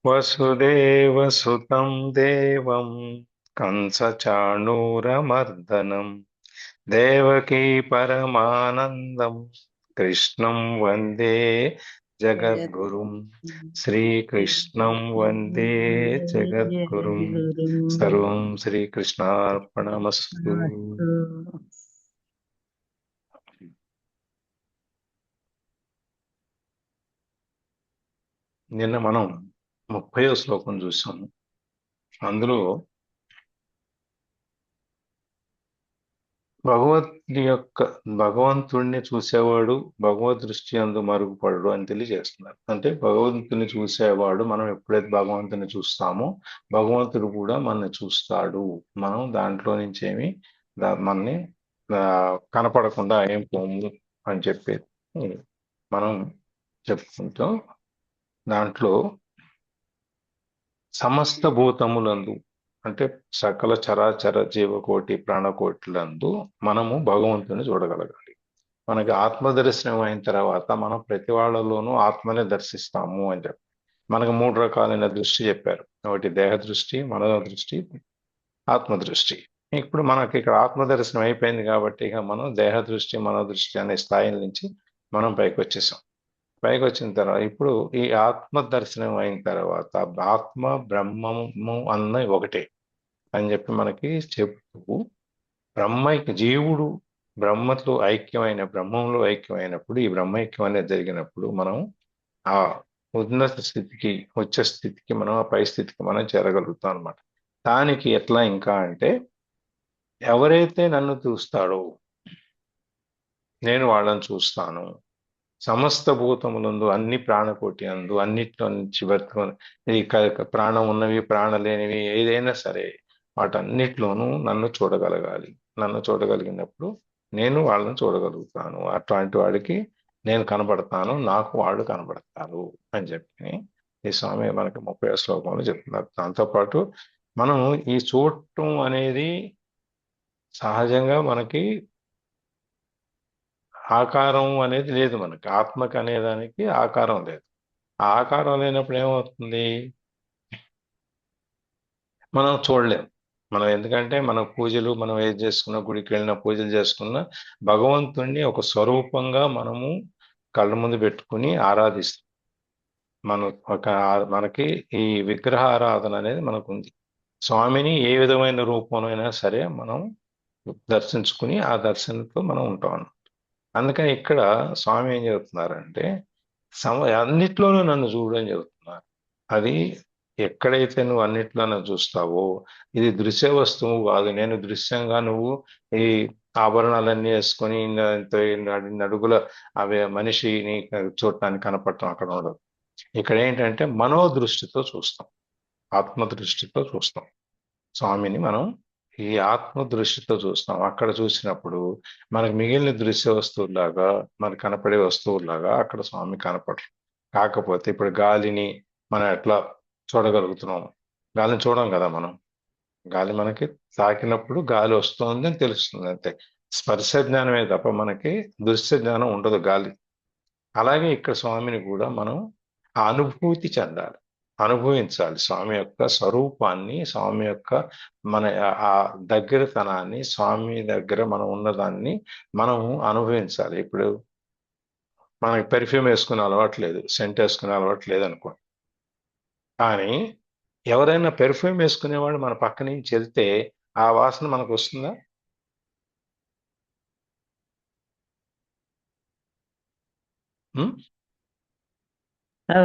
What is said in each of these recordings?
వసుదేవసుతం దేవం కంసచాణూరమర్దనం దేవకీ పరమానందం కృష్ణం వందే జగద్గురుం శ్రీకృష్ణం వందే జగద్గురుం సర్వం శ్రీకృష్ణార్పణమస్తు. నిన్న మనం 30వ శ్లోకం చూసాము. అందులో భగవంతుణ్ణి చూసేవాడు భగవద్ దృష్టి అందు మరుగుపడడు అని తెలియజేస్తున్నారు. అంటే భగవంతుని చూసేవాడు, మనం ఎప్పుడైతే భగవంతుని చూస్తామో భగవంతుడు కూడా మనని చూస్తాడు. మనం దాంట్లో నుంచి ఏమి మనని కనపడకుండా ఏం పోము అని చెప్పేది మనం చెప్పుకుంటాం. దాంట్లో సమస్త భూతములందు అంటే సకల చరాచర జీవకోటి ప్రాణకోటిలందు మనము భగవంతుని చూడగలగాలి. మనకి ఆత్మ దర్శనం అయిన తర్వాత మనం ప్రతి వాళ్ళలోనూ ఆత్మనే దర్శిస్తాము అని చెప్పి మనకు 3 రకాలైన దృష్టి చెప్పారు. ఒకటి దేహ దృష్టి, మనో దృష్టి, ఆత్మ దృష్టి. ఇప్పుడు మనకి ఇక్కడ ఆత్మ దర్శనం అయిపోయింది కాబట్టి ఇక మనం దేహ దృష్టి, మనో దృష్టి అనే స్థాయి నుంచి మనం పైకి వచ్చేసాం. పైకి వచ్చిన తర్వాత ఇప్పుడు ఈ ఆత్మ దర్శనం అయిన తర్వాత ఆత్మ బ్రహ్మము అన్న ఒకటే అని చెప్పి మనకి చెప్తూ జీవుడు బ్రహ్మలో బ్రహ్మంలో ఐక్యమైనప్పుడు, ఈ బ్రహ్మైక్యం అనేది జరిగినప్పుడు మనం ఆ ఉన్నత స్థితికి, ఉచ్చ స్థితికి, మనం ఆ పై స్థితికి మనం చేరగలుగుతాం అనమాట. దానికి ఎట్లా ఇంకా అంటే ఎవరైతే నన్ను చూస్తాడో నేను వాళ్ళని చూస్తాను. సమస్త భూతములందు అన్ని ప్రాణకోటి అందు అన్నిట్లో నుంచి ఈ ప్రాణం ఉన్నవి, ప్రాణ లేనివి ఏదైనా సరే వాటన్నిటిలోనూ నన్ను చూడగలగాలి. నన్ను చూడగలిగినప్పుడు నేను వాళ్ళని చూడగలుగుతాను. అట్లాంటి వాడికి నేను కనబడతాను, నాకు వాళ్ళు కనబడతారు అని చెప్పి ఈ స్వామి మనకి 30వ శ్లోకంలో చెప్తున్నారు. దాంతోపాటు మనం ఈ చూడటం అనేది సహజంగా మనకి ఆకారం అనేది లేదు. మనకి ఆత్మకు అనేదానికి ఆకారం లేదు. ఆ ఆకారం లేనప్పుడు ఏమవుతుంది, మనం చూడలేం. మనం ఎందుకంటే మన పూజలు మనం ఏది చేసుకున్నా, గుడికి వెళ్ళిన పూజలు చేసుకున్నా భగవంతుణ్ణి ఒక స్వరూపంగా మనము కళ్ళ ముందు పెట్టుకుని ఆరాధిస్తాం. మనకి ఈ విగ్రహ ఆరాధన అనేది మనకు ఉంది. స్వామిని ఏ విధమైన రూపంలో సరే మనం దర్శించుకుని ఆ దర్శనంతో మనం ఉంటాం. అందుకని ఇక్కడ స్వామి ఏం చెబుతున్నారంటే అన్నిట్లోనూ నన్ను చూడని చెబుతున్నారు. అది ఎక్కడైతే నువ్వు అన్నిట్లోనూ చూస్తావో ఇది దృశ్య వస్తువు కాదు. నేను దృశ్యంగా నువ్వు ఈ ఆభరణాలన్నీ వేసుకొని అడుగుల అవి మనిషిని చూడటానికి కనపడటం అక్కడ ఉండదు. ఇక్కడ ఏంటంటే మనోదృష్టితో చూస్తాం, ఆత్మదృష్టితో చూస్తాం. స్వామిని మనం ఈ ఆత్మ దృష్టితో చూస్తాం. అక్కడ చూసినప్పుడు మనకు మిగిలిన దృశ్య వస్తువులాగా, మనకు కనపడే వస్తువులాగా అక్కడ స్వామి కనపడరు. కాకపోతే ఇప్పుడు గాలిని మనం ఎట్లా చూడగలుగుతున్నాం? గాలిని చూడం కదా మనం. గాలి మనకి తాకినప్పుడు గాలి వస్తుంది అని తెలుస్తుంది అంతే. స్పర్శ జ్ఞానమే తప్ప మనకి దృశ్య జ్ఞానం ఉండదు గాలి. అలాగే ఇక్కడ స్వామిని కూడా మనం ఆ అనుభూతి చెందాలి, అనుభవించాలి. స్వామి యొక్క స్వరూపాన్ని, స్వామి యొక్క మన ఆ దగ్గరతనాన్ని, స్వామి దగ్గర మనం ఉన్నదాన్ని మనము అనుభవించాలి. ఇప్పుడు మనకి పెర్ఫ్యూమ్ వేసుకునే అలవాటు లేదు, సెంట్ వేసుకునే అలవాటు లేదు అనుకోండి. కానీ ఎవరైనా పెర్ఫ్యూమ్ వేసుకునేవాడు మన పక్క నుంచి వెళ్తే ఆ వాసన మనకు వస్తుందా?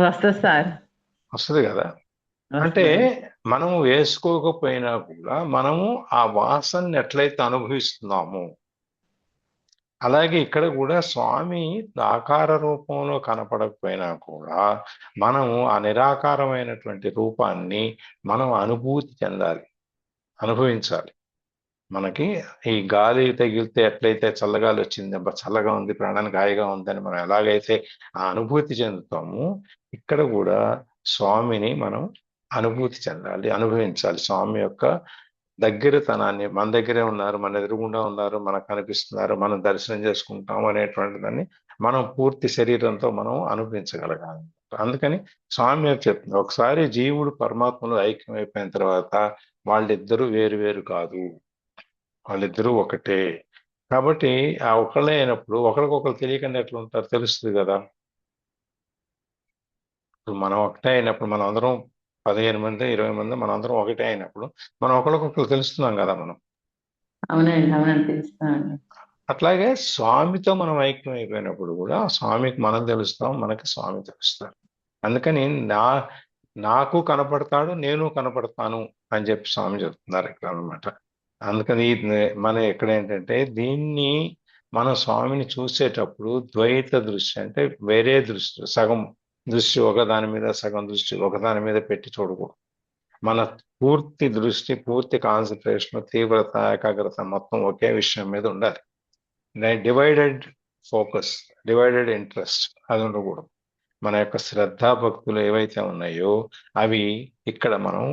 వస్తుంది సార్. వస్తుంది కదా. అంటే వస్తుంది. మనము వేసుకోకపోయినా కూడా మనము ఆ వాసనని ఎట్లయితే అనుభవిస్తున్నామో అలాగే ఇక్కడ కూడా స్వామి ఆకార రూపంలో కనపడకపోయినా కూడా మనము ఆ నిరాకారమైనటువంటి రూపాన్ని మనం అనుభూతి చెందాలి, అనుభవించాలి. మనకి ఈ గాలి తగిలితే ఎట్లయితే చల్లగాలి వచ్చింది, అబ్బా చల్లగా ఉంది, ప్రాణానికి హాయిగా ఉందని మనం ఎలాగైతే ఆ అనుభూతి చెందుతామో ఇక్కడ కూడా స్వామిని మనం అనుభూతి చెందాలి, అనుభవించాలి. స్వామి యొక్క దగ్గరతనాన్ని, మన దగ్గరే ఉన్నారు, మన ఎదురుగుండా ఉన్నారు, మనకు కనిపిస్తున్నారు, మనం దర్శనం చేసుకుంటాం అనేటువంటి దాన్ని మనం పూర్తి శరీరంతో మనం అనుభవించగలగాలి. అందుకని స్వామి గారు చెప్తుంది, ఒకసారి జీవుడు పరమాత్మలో ఐక్యమైపోయిన తర్వాత వాళ్ళిద్దరూ వేరు వేరు కాదు, వాళ్ళిద్దరూ ఒకటే. కాబట్టి ఆ ఒకళ్ళే అయినప్పుడు ఒకరికొకరు తెలియకుండా ఎట్లా ఉంటారు, తెలుస్తుంది కదా. ఇప్పుడు మనం ఒకటే అయినప్పుడు, మనం అందరం 15 మంది 20 మంది మనం అందరం ఒకటే అయినప్పుడు మనం ఒకరికొకరు తెలుస్తున్నాం కదా మనం. అవునండి, అవునండి, తెలుస్తామండి. అట్లాగే స్వామితో మనం ఐక్యం అయిపోయినప్పుడు కూడా స్వామికి మనం తెలుస్తాం, మనకి స్వామి తెలుస్తాడు. అందుకని నాకు కనపడతాడు, నేను కనపడతాను అని చెప్పి స్వామి చెప్తున్నారు ఇక్కడ అనమాట. అందుకని మన ఇక్కడ ఏంటంటే దీన్ని మన స్వామిని చూసేటప్పుడు ద్వైత దృష్టి, అంటే వేరే దృష్టి, సగం దృష్టి ఒకదాని మీద, సగం దృష్టి ఒకదాని మీద పెట్టి చూడకూడదు. మన పూర్తి దృష్టి, పూర్తి కాన్సన్ట్రేషన్, తీవ్రత, ఏకాగ్రత మొత్తం ఒకే విషయం మీద ఉండాలి. డివైడెడ్ ఫోకస్, డివైడెడ్ ఇంట్రెస్ట్ అది ఉండకూడదు. మన యొక్క శ్రద్ధా భక్తులు ఏవైతే ఉన్నాయో అవి ఇక్కడ మనం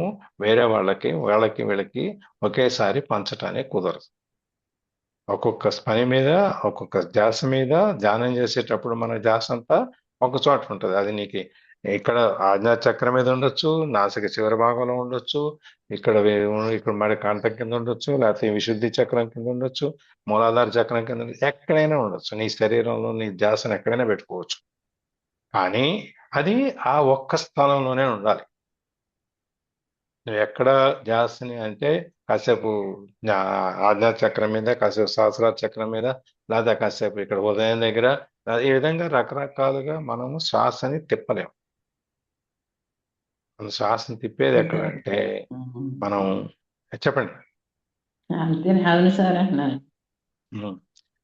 వేరే వాళ్ళకి వీళ్ళకి ఒకేసారి పంచటానికి కుదరదు. ఒక్కొక్క పని మీద, ఒక్కొక్క ధ్యాస మీద ధ్యానం చేసేటప్పుడు మన ధ్యాస అంతా ఒక చోట ఉంటుంది. అది నీకు ఇక్కడ ఆజ్ఞా చక్రం మీద ఉండొచ్చు, నాసిక చివరి భాగంలో ఉండొచ్చు, ఇక్కడ మరి కంఠం కింద ఉండొచ్చు, లేకపోతే విశుద్ధి చక్రం కింద ఉండొచ్చు, మూలాధార చక్రం కింద ఎక్కడైనా ఉండొచ్చు. నీ శరీరంలో నీ ధ్యాసను ఎక్కడైనా పెట్టుకోవచ్చు. కానీ అది ఆ ఒక్క స్థలంలోనే ఉండాలి. నువ్వు ఎక్కడ ధ్యాసని అంటే కాసేపు ఆజ్ఞా చక్రం మీద, కాసేపు సహస్రార చక్రం మీద, లేదా కాసేపు ఇక్కడ హృదయం దగ్గర, ఈ విధంగా రకరకాలుగా మనము శ్వాసని తిప్పలేము. మనం శ్వాసని తిప్పేది అంతే. ఎక్కడంటే ఉమ్. మనం, చెప్పండి. అంతేనే, అవును సార్ అంటున్నాను. ఉమ్.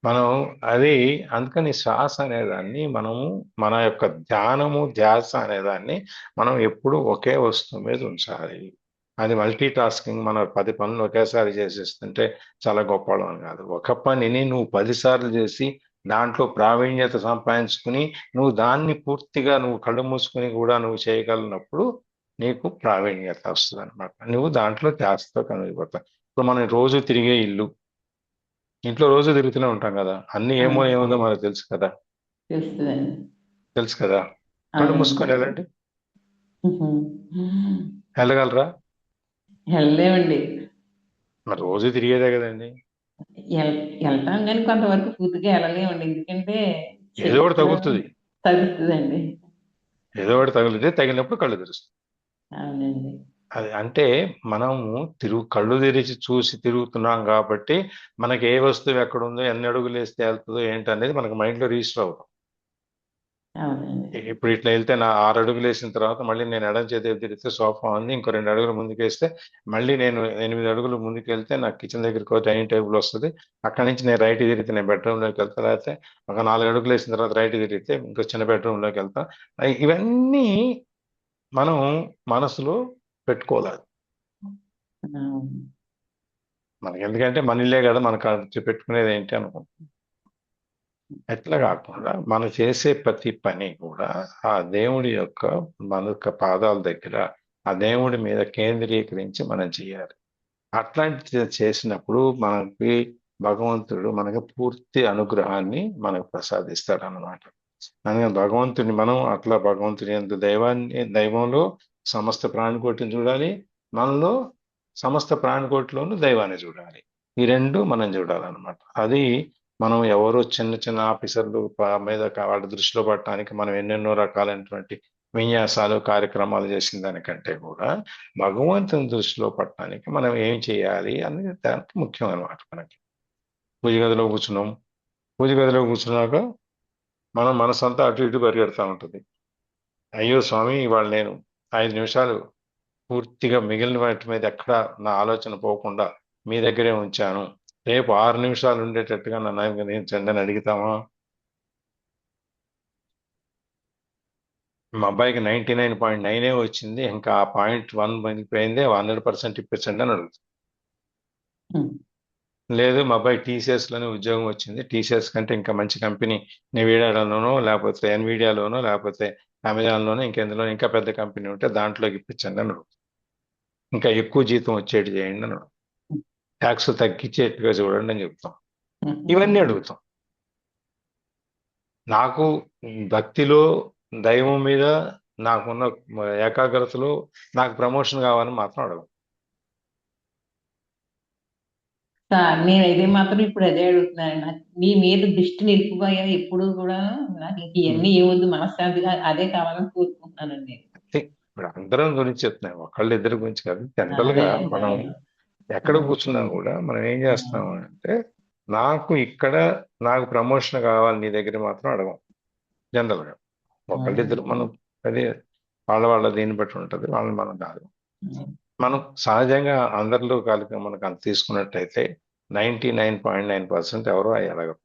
మనం అది, అందుకని శ్వాస అనేదాన్ని మనము, మన యొక్క ధ్యానము ధ్యాస అనేదాన్ని మనం ఎప్పుడు ఒకే వస్తువు మీద ఉంచాలి. అది మల్టీ టాస్కింగ్, మన 10 పనులు ఒకేసారి చేసేస్తుంటే చాలా గొప్పవాళ్ళం అని కాదు. ఒక పనిని నువ్వు 10 సార్లు చేసి దాంట్లో ప్రావీణ్యత సంపాదించుకుని నువ్వు దాన్ని పూర్తిగా నువ్వు కళ్ళు మూసుకుని కూడా నువ్వు చేయగలిగినప్పుడు నీకు ప్రావీణ్యత వస్తుంది అనమాట. నువ్వు దాంట్లో ధ్యాసతో కనిగిపోతావు. ఇప్పుడు మనం రోజు తిరిగే ఇల్లు, ఇంట్లో రోజు తిరుగుతూనే ఉంటాం కదా, అన్ని ఏమో అవును, ఏముందో మనకు తెలుసు కదా. తెలుస్తుందండి. తెలుసు కదా. కళ్ళు అవునండి. మూసుకొని వెళ్ళండి, ఉహు. వెళ్ళగలరా? వెళ్ళలేమండి. మరి రోజు తిరిగేదే కదండి. వెళ్తాం కానీ కొంతవరకు పూర్తిగా వెళ్ళలేమండి, ఎందుకంటే ఏదో ఒకటి శక్తిలో తగులుతుంది, తగ్గుతుందండి. ఏదో ఒకటి తగిలితే తగిలినప్పుడు కళ్ళు తెరుస్తుంది. అవునండి. అది అంటే మనము కళ్ళు తెరిచి చూసి తిరుగుతున్నాం కాబట్టి మనకి ఏ వస్తువు ఎక్కడుందో, ఎన్ని అడుగులు వేస్తే వెళ్తుందో ఏంటనేది మనకు మైండ్లో రిజిస్టర్ అవుతుంది. అవునండి. ఇప్పుడు ఇట్లా వెళ్తే నా 6 అడుగులు వేసిన తర్వాత మళ్ళీ నేను ఎడం చేతి వైపు తిరిగితే సోఫా ఉంది, ఇంకో 2 అడుగులు ముందుకేస్తే మళ్ళీ నేను 8 అడుగులు ముందుకు వెళ్తే నాకు కిచెన్ దగ్గరికి డైనింగ్ టేబుల్ వస్తుంది. అక్కడి నుంచి నేను రైట్ తిరిగితే నేను బెడ్రూమ్లోకి వెళ్తా, లేకపోతే ఒక 4 అడుగులు వేసిన తర్వాత రైట్ తిరిగితే ఇంకో చిన్న బెడ్రూమ్లోకి వెళ్తా. ఇవన్నీ మనం మనసులో పెట్టుకోవాలి. అవును. మనకి ఎందుకంటే మన ఇల్లే కదా, మనకు పెట్టుకునేది ఏంటి అనుకుంటాం. ఎట్లా కాకుండా మనం చేసే ప్రతి పని కూడా ఆ దేవుడి యొక్క, మన యొక్క పాదాల దగ్గర ఆ దేవుడి మీద కేంద్రీకరించి మనం చేయాలి. అట్లాంటి చేసినప్పుడు మనకి భగవంతుడు మనకి పూర్తి అనుగ్రహాన్ని మనకు ప్రసాదిస్తాడు అన్నమాట. అందుకని భగవంతుని మనం అట్లా భగవంతుని యందు దైవంలో సమస్త ప్రాణికోటిని చూడాలి, మనలో సమస్త ప్రాణికోటిలోనూ దైవాన్ని చూడాలి. ఈ రెండు మనం చూడాలన్నమాట. అది మనం ఎవరో చిన్న చిన్న ఆఫీసర్లు మీద వాళ్ళ దృష్టిలో పడటానికి మనం ఎన్నెన్నో రకాలైనటువంటి విన్యాసాలు కార్యక్రమాలు చేసిన దానికంటే కూడా భగవంతుని దృష్టిలో పడటానికి మనం ఏం చేయాలి అనేది దానికి ముఖ్యం అనమాట. మనకి పూజ గదిలో కూర్చున్నాం, పూజ గదిలో కూర్చున్నాక మనం మనసంతా అటు ఇటు పరిగెడతా ఉంటుంది. అయ్యో స్వామి, ఇవాళ నేను 5 నిమిషాలు పూర్తిగా మిగిలిన వాటి మీద ఎక్కడ నా ఆలోచన పోకుండా మీ దగ్గరే ఉంచాను, రేపు 6 నిమిషాలు ఉండేటట్టుగా నన్ను అనుగ్రహించండి అని అడుగుతామా? మా అబ్బాయికి 99.9 వచ్చింది, ఇంకా ఆ 0.1 మిగిలిపోయింది, 100% ఇప్పించండి అని అడుగుతాం. ఉమ్. లేదు, మా అబ్బాయి టీసీఎస్ లోనే ఉద్యోగం వచ్చింది, టీసీఎస్ కంటే ఇంకా మంచి కంపెనీ నివేడాలోనో లేకపోతే ఎన్విడియాలోనో లేకపోతే అమెజాన్లోనో ఇంకెందులో ఇంకా పెద్ద కంపెనీ ఉంటే దాంట్లోకి ఇప్పించండి అని అడుగుతాం. ఇంకా ఎక్కువ జీతం వచ్చేటి చేయండి అని అడుగుతాం. ట్యాక్స్ తగ్గించేట్టుగా చూడండి అని చెప్తాం. ఇవన్నీ అడుగుతాం. నాకు భక్తిలో, దైవం మీద నాకున్న ఏకాగ్రతలో నాకు ప్రమోషన్ కావాలని మాత్రం అడగం. సార్ నేనైతే మాత్రం ఇప్పుడు అదే అడుగుతున్నాను. నాకు మీ మీద దృష్టి నిలిపిపోయా ఎప్పుడు కూడా. నాకు ఇంక ఇవన్నీ ఏమొద్దు, మనశ్శాంతిగా అదే కావాలని కోరుకుంటున్నానండి. ఇప్పుడు అందరం గురించి చెప్తున్నాం, ఒకళ్ళు ఇద్దరి గురించి కాదు. జనరల్ అదే గా అదే మనం ఎక్కడ కూర్చున్నా కూడా మనం ఏం చేస్తాం అంటే, నాకు ఇక్కడ నాకు ప్రమోషన్ కావాలి నీ దగ్గర మాత్రం అడగం జనరల్ గా. ఒకళ్ళిద్దరు మనం అదే వాళ్ళ దీన్ని బట్టి ఉంటుంది, వాళ్ళని మనం కాదు. మనం సహజంగా అందరిలో కలిపి మనకు అంత తీసుకున్నట్టయితే 99.9% ఎవరు అడగరు.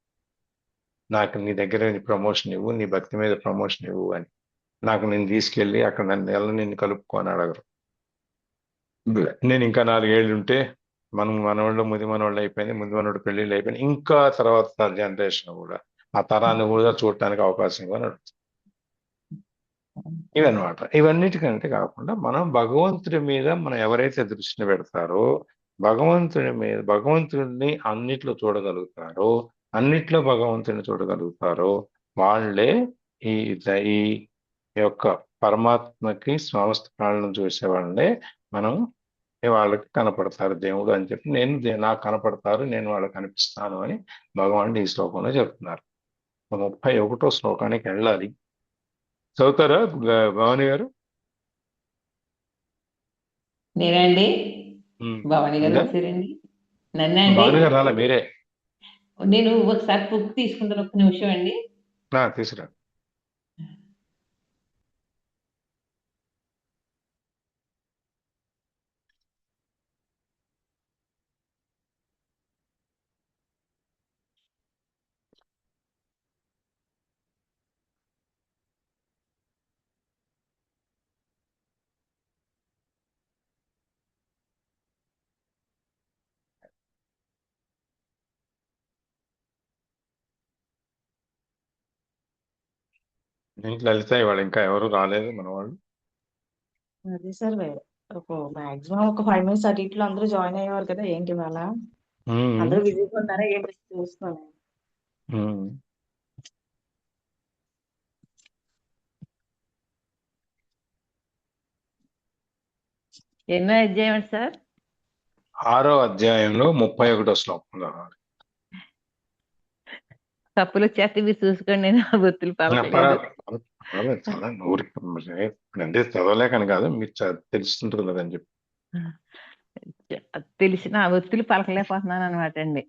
నాకు నీ దగ్గర ప్రమోషన్ ఇవ్వు, నీ భక్తి మీద ప్రమోషన్ ఇవ్వు అని. నాకు నేను తీసుకెళ్ళి అక్కడ నిన్ను కలుపుకొని అడగరు. నేను ఇంకా 4 ఏళ్ళు ఉంటే మనవాళ్ళు ముది మనవాళ్ళు అయిపోయింది, ముందు మనోడు పెళ్ళిళ్ళు అయిపోయింది, ఇంకా తర్వాత జనరేషన్ కూడా ఆ తరాన్ని కూడా చూడటానికి అవకాశం ఇవ్వని అడుగుతాం. ఇవన్నమాట. ఇవన్నిటికంటే కాకుండా మనం భగవంతుడి మీద మనం ఎవరైతే దృష్టిని పెడతారో, భగవంతుడిని అన్నిట్లో చూడగలుగుతారో, అన్నిట్లో భగవంతుడిని చూడగలుగుతారో వాళ్ళే ఈ ఈ యొక్క పరమాత్మకి సమస్త ప్రాణులను చూసే వాళ్ళే మనం వాళ్ళకి కనపడతారు దేవుడు అని చెప్పి, నాకు కనపడతారు, నేను వాళ్ళకి కనిపిస్తాను అని భగవానుడు ఈ శ్లోకంలో చెప్తున్నారు. 31వ శ్లోకానికి వెళ్ళాలి. చదువుతారా భవాని గారు? నేనండి. భవాని గారు ఉందా? వచ్చారండి. నన్నండి. భవాని గారు రాలా, మీరే? నేను ఒకసారి బుక్ తీసుకుంటాను, ఒక్క నిమిషం అండి. తీసుకురా. లలిత ఇవాళ ఇంకా ఎవరు రాలేదు మన వాళ్ళు. అదే సార్, మాక్సిమం ఒక 5 minutes అటు ఇట్లో అందరూ జాయిన్ అయ్యేవారు కదా. ఏంటి ఇవాళ అందరూ బిజీగా ఉన్నారా ఏంటి చూస్తున్నాను. ఎన్నో అధ్యాయం సార్? 6వ అధ్యాయంలో 31వ శ్లోకం. తప్పులు వచ్చేస్తే మీరు చూసుకోండి, నేను ఒత్తులు పలకలేదు. చాలా అంటే చదవలేకని కాదు, మీరు తెలుస్తుంటుంది కదని చెప్పి. తెలిసిన ఒత్తులు పలకలేకపోతున్నాను అనమాట అండి.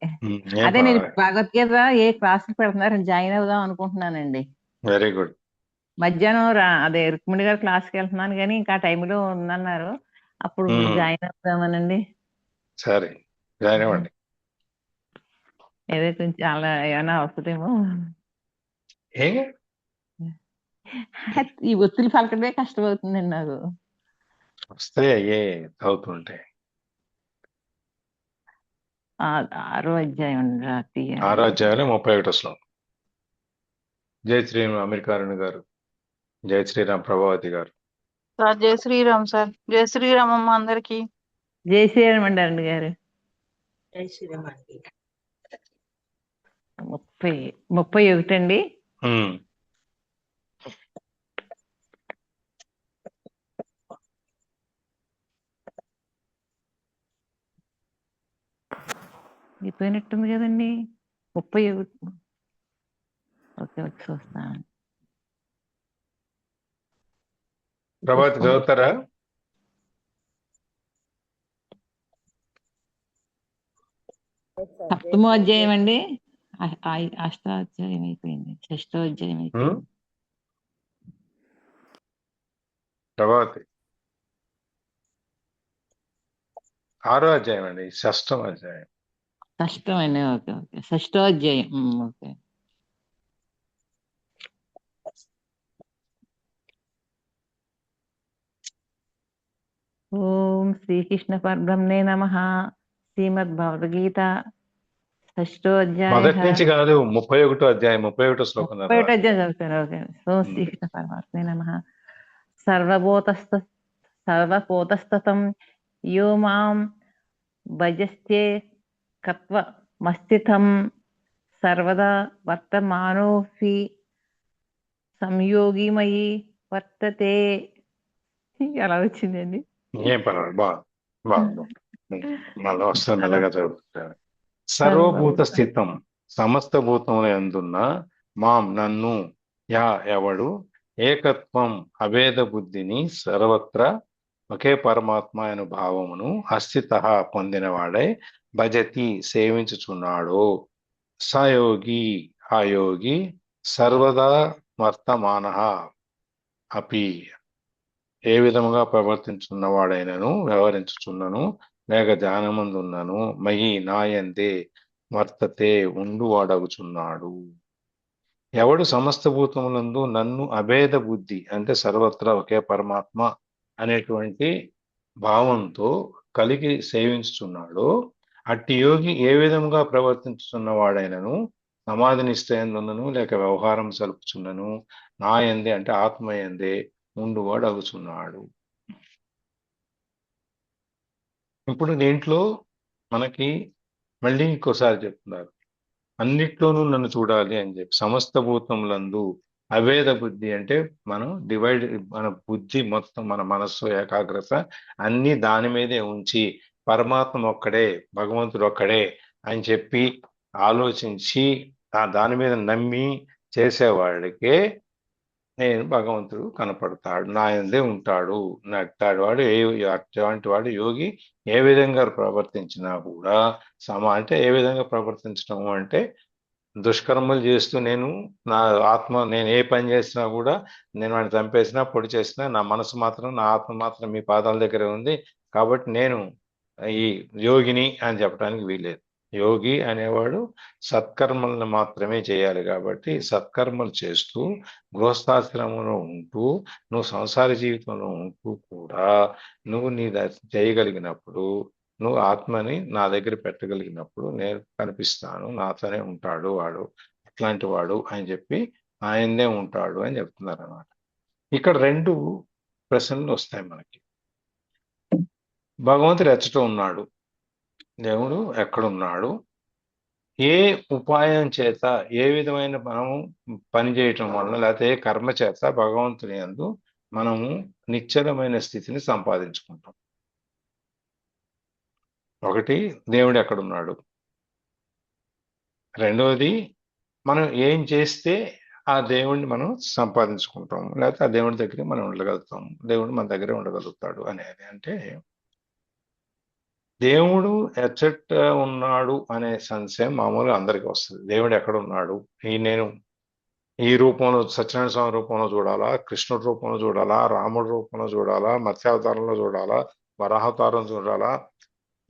అదే నేను భగవద్గీత ఏ క్లాసులు పెడుతున్నారని జాయిన్ అవుదాం అనుకుంటున్నానండి. Very good. మధ్యాహ్నం అదే రుక్మిణి గారు క్లాస్కి వెళ్తున్నాను కానీ ఇంకా టైంలో ఉందన్నారు. అప్పుడు జాయిన్ అవుదామనండి. సరే, జాయిన్ అవ్వండి. ఏదో కొంచెం అలా ఏమైనా వస్తుందేమో. ఈ ఒత్తులు పలకడమే కష్టమవుతుందండి నాకు. వస్తాయి అయ్యే చదువుతుంటే. 6వ అధ్యాయం 6వ అధ్యాయంలో 31వ శ్లోకం. జై శ్రీరామ్ అమెరికారుణి గారు, జై శ్రీరామ్ ప్రభావతి గారు. సార్ జై శ్రీరామ్ సార్. జై శ్రీరామ్ అమ్మ అందరికి. జై శ్రీరామ్ అండి అరుణ్ గారు. జై శ్రీరామ్ అండి. 31 అండి. అయిపోయినట్టుంది కదండి. 31. ఓకే చూస్తాను. ప్రభావతి చదువుతారా? సప్తమో అధ్యాయం అండి. 8వ అధ్యాయం అయిపోయింది, 6వ అధ్యాయం అయిపోయింది. ప్రభావతి 6వ అధ్యాయం అండి, 6వ అధ్యాయం. 6వ అండి. ఓకే ఓకే 6వ అధ్యాయం. ఓకే. ఓం శ్రీకృష్ణ పరబ్రహ్మణే నమః. శ్రీమద్ భగవద్గీత 6వ అధ్యాయం. మొదటి నుంచి కాదు, 31వ అధ్యాయం 31వ శ్లోకం. 31వ అధ్యాయం చదువుతారు. ఓకే. ఓం శ్రీకృష్ణ పరమాత్మనే నమః. సర్వభూతస్థతం యో మాం భజస్తే కత్వ మస్థితం సర్వదా వర్తమానోపి సంయోగిమయి వర్తతే. ఎలా వచ్చిందండి? ఏం పర్వాలేదు, బాగుంది. మళ్ళీ వస్తాను, అలా మెల్లగా చదువుతాను. చదువు సర్వభూత స్థితం సమస్త భూతముల యందున్న మాం నన్ను యా ఎవడు ఏకత్వం అభేద బుద్ధిని సర్వత్రా ఒకే పరమాత్మ అను భావమును అస్థిత పొందినవాడై భజతి సేవించుచున్నాడో సయోగి ఆ యోగి సర్వదా వర్తమాన అపి ఏ విధముగా ప్రవర్తించున్నవాడైనను వ్యవహరించుచున్నను లేక ధ్యానమందున్నను మయి నాయందే వర్తతే ఉండువాడగుచున్నాడు. ఎవడు సమస్త భూతములందు నన్ను అభేద బుద్ధి అంటే సర్వత్రా ఒకే పరమాత్మ అనేటువంటి భావంతో కలిగి సేవించుచున్నాడో అట్టి యోగి ఏ విధముగా ప్రవర్తించుచున్నవాడైనను సమాధి నిశ్చయందున్నను లేక వ్యవహారం సలుపుచున్నను నాయందే అంటే ఆత్మయందే ఉండువాడు అగుచున్నాడు. ఇప్పుడు దీంట్లో మనకి మళ్ళీ ఇంకోసారి చెప్తున్నారు, అన్నిట్లోనూ నన్ను చూడాలి అని చెప్పి. సమస్త భూతములందు అభేద బుద్ధి అంటే మనం మన బుద్ధి మొత్తం, మన మనస్సు ఏకాగ్రత అన్ని దాని మీదే ఉంచి పరమాత్మ ఒక్కడే, భగవంతుడు ఒక్కడే అని చెప్పి ఆలోచించి దాని మీద నమ్మి చేసేవాడికే నేను భగవంతుడు కనపడతాడు, నా యందే ఉంటాడు. అట్లాంటి వాడు యోగి ఏ విధంగా ప్రవర్తించినా కూడా అంటే ఏ విధంగా ప్రవర్తించడం అంటే దుష్కర్మలు చేస్తూ నేను నేను ఏ పని చేసినా కూడా, నేను వాడిని చంపేసినా పొడి చేసినా నా మనసు మాత్రం, నా ఆత్మ మాత్రం మీ పాదాల దగ్గరే ఉంది కాబట్టి నేను ఈ యోగిని అని చెప్పడానికి వీలేదు. యోగి అనేవాడు సత్కర్మలను మాత్రమే చేయాలి కాబట్టి సత్కర్మలు చేస్తూ గృహస్థాశ్రమంలో ఉంటూ నువ్వు సంసార జీవితంలో ఉంటూ కూడా నువ్వు చేయగలిగినప్పుడు, నువ్వు ఆత్మని నా దగ్గర పెట్టగలిగినప్పుడు నేను కనిపిస్తాను, నాతోనే ఉంటాడు వాడు, అట్లాంటి వాడు అని చెప్పి ఆయన్నే ఉంటాడు అని చెప్తున్నారు అన్నమాట. ఇక్కడ రెండు ప్రశ్నలు వస్తాయి మనకి. భగవంతుడు ఎచ్చట ఉన్నాడు, దేవుడు ఎక్కడున్నాడు, ఏ ఉపాయం చేత, ఏ విధమైన మనము పని చేయటం వలన లేకపోతే ఏ కర్మ చేత భగవంతుని యందు మనము నిశ్చలమైన స్థితిని సంపాదించుకుంటాం. ఒకటి, దేవుడు ఎక్కడున్నాడు. రెండవది, మనం ఏం చేస్తే ఆ దేవుడిని మనం సంపాదించుకుంటాం, లేకపోతే ఆ దేవుడి దగ్గర మనం ఉండగలుగుతాం, దేవుడు మన దగ్గరే ఉండగలుగుతాడు అనేది. అంటే దేవుడు ఎచ్చట ఉన్నాడు అనే సంశయం మామూలుగా అందరికీ వస్తుంది. దేవుడు ఎక్కడ ఉన్నాడు, నేను ఈ రూపంలో సత్యనారాయణ స్వామి రూపంలో చూడాలా, కృష్ణుడి రూపంలో చూడాలా, రాముడి రూపంలో చూడాలా, మత్స్యావతారంలో చూడాలా, వరాహవతారం చూడాలా,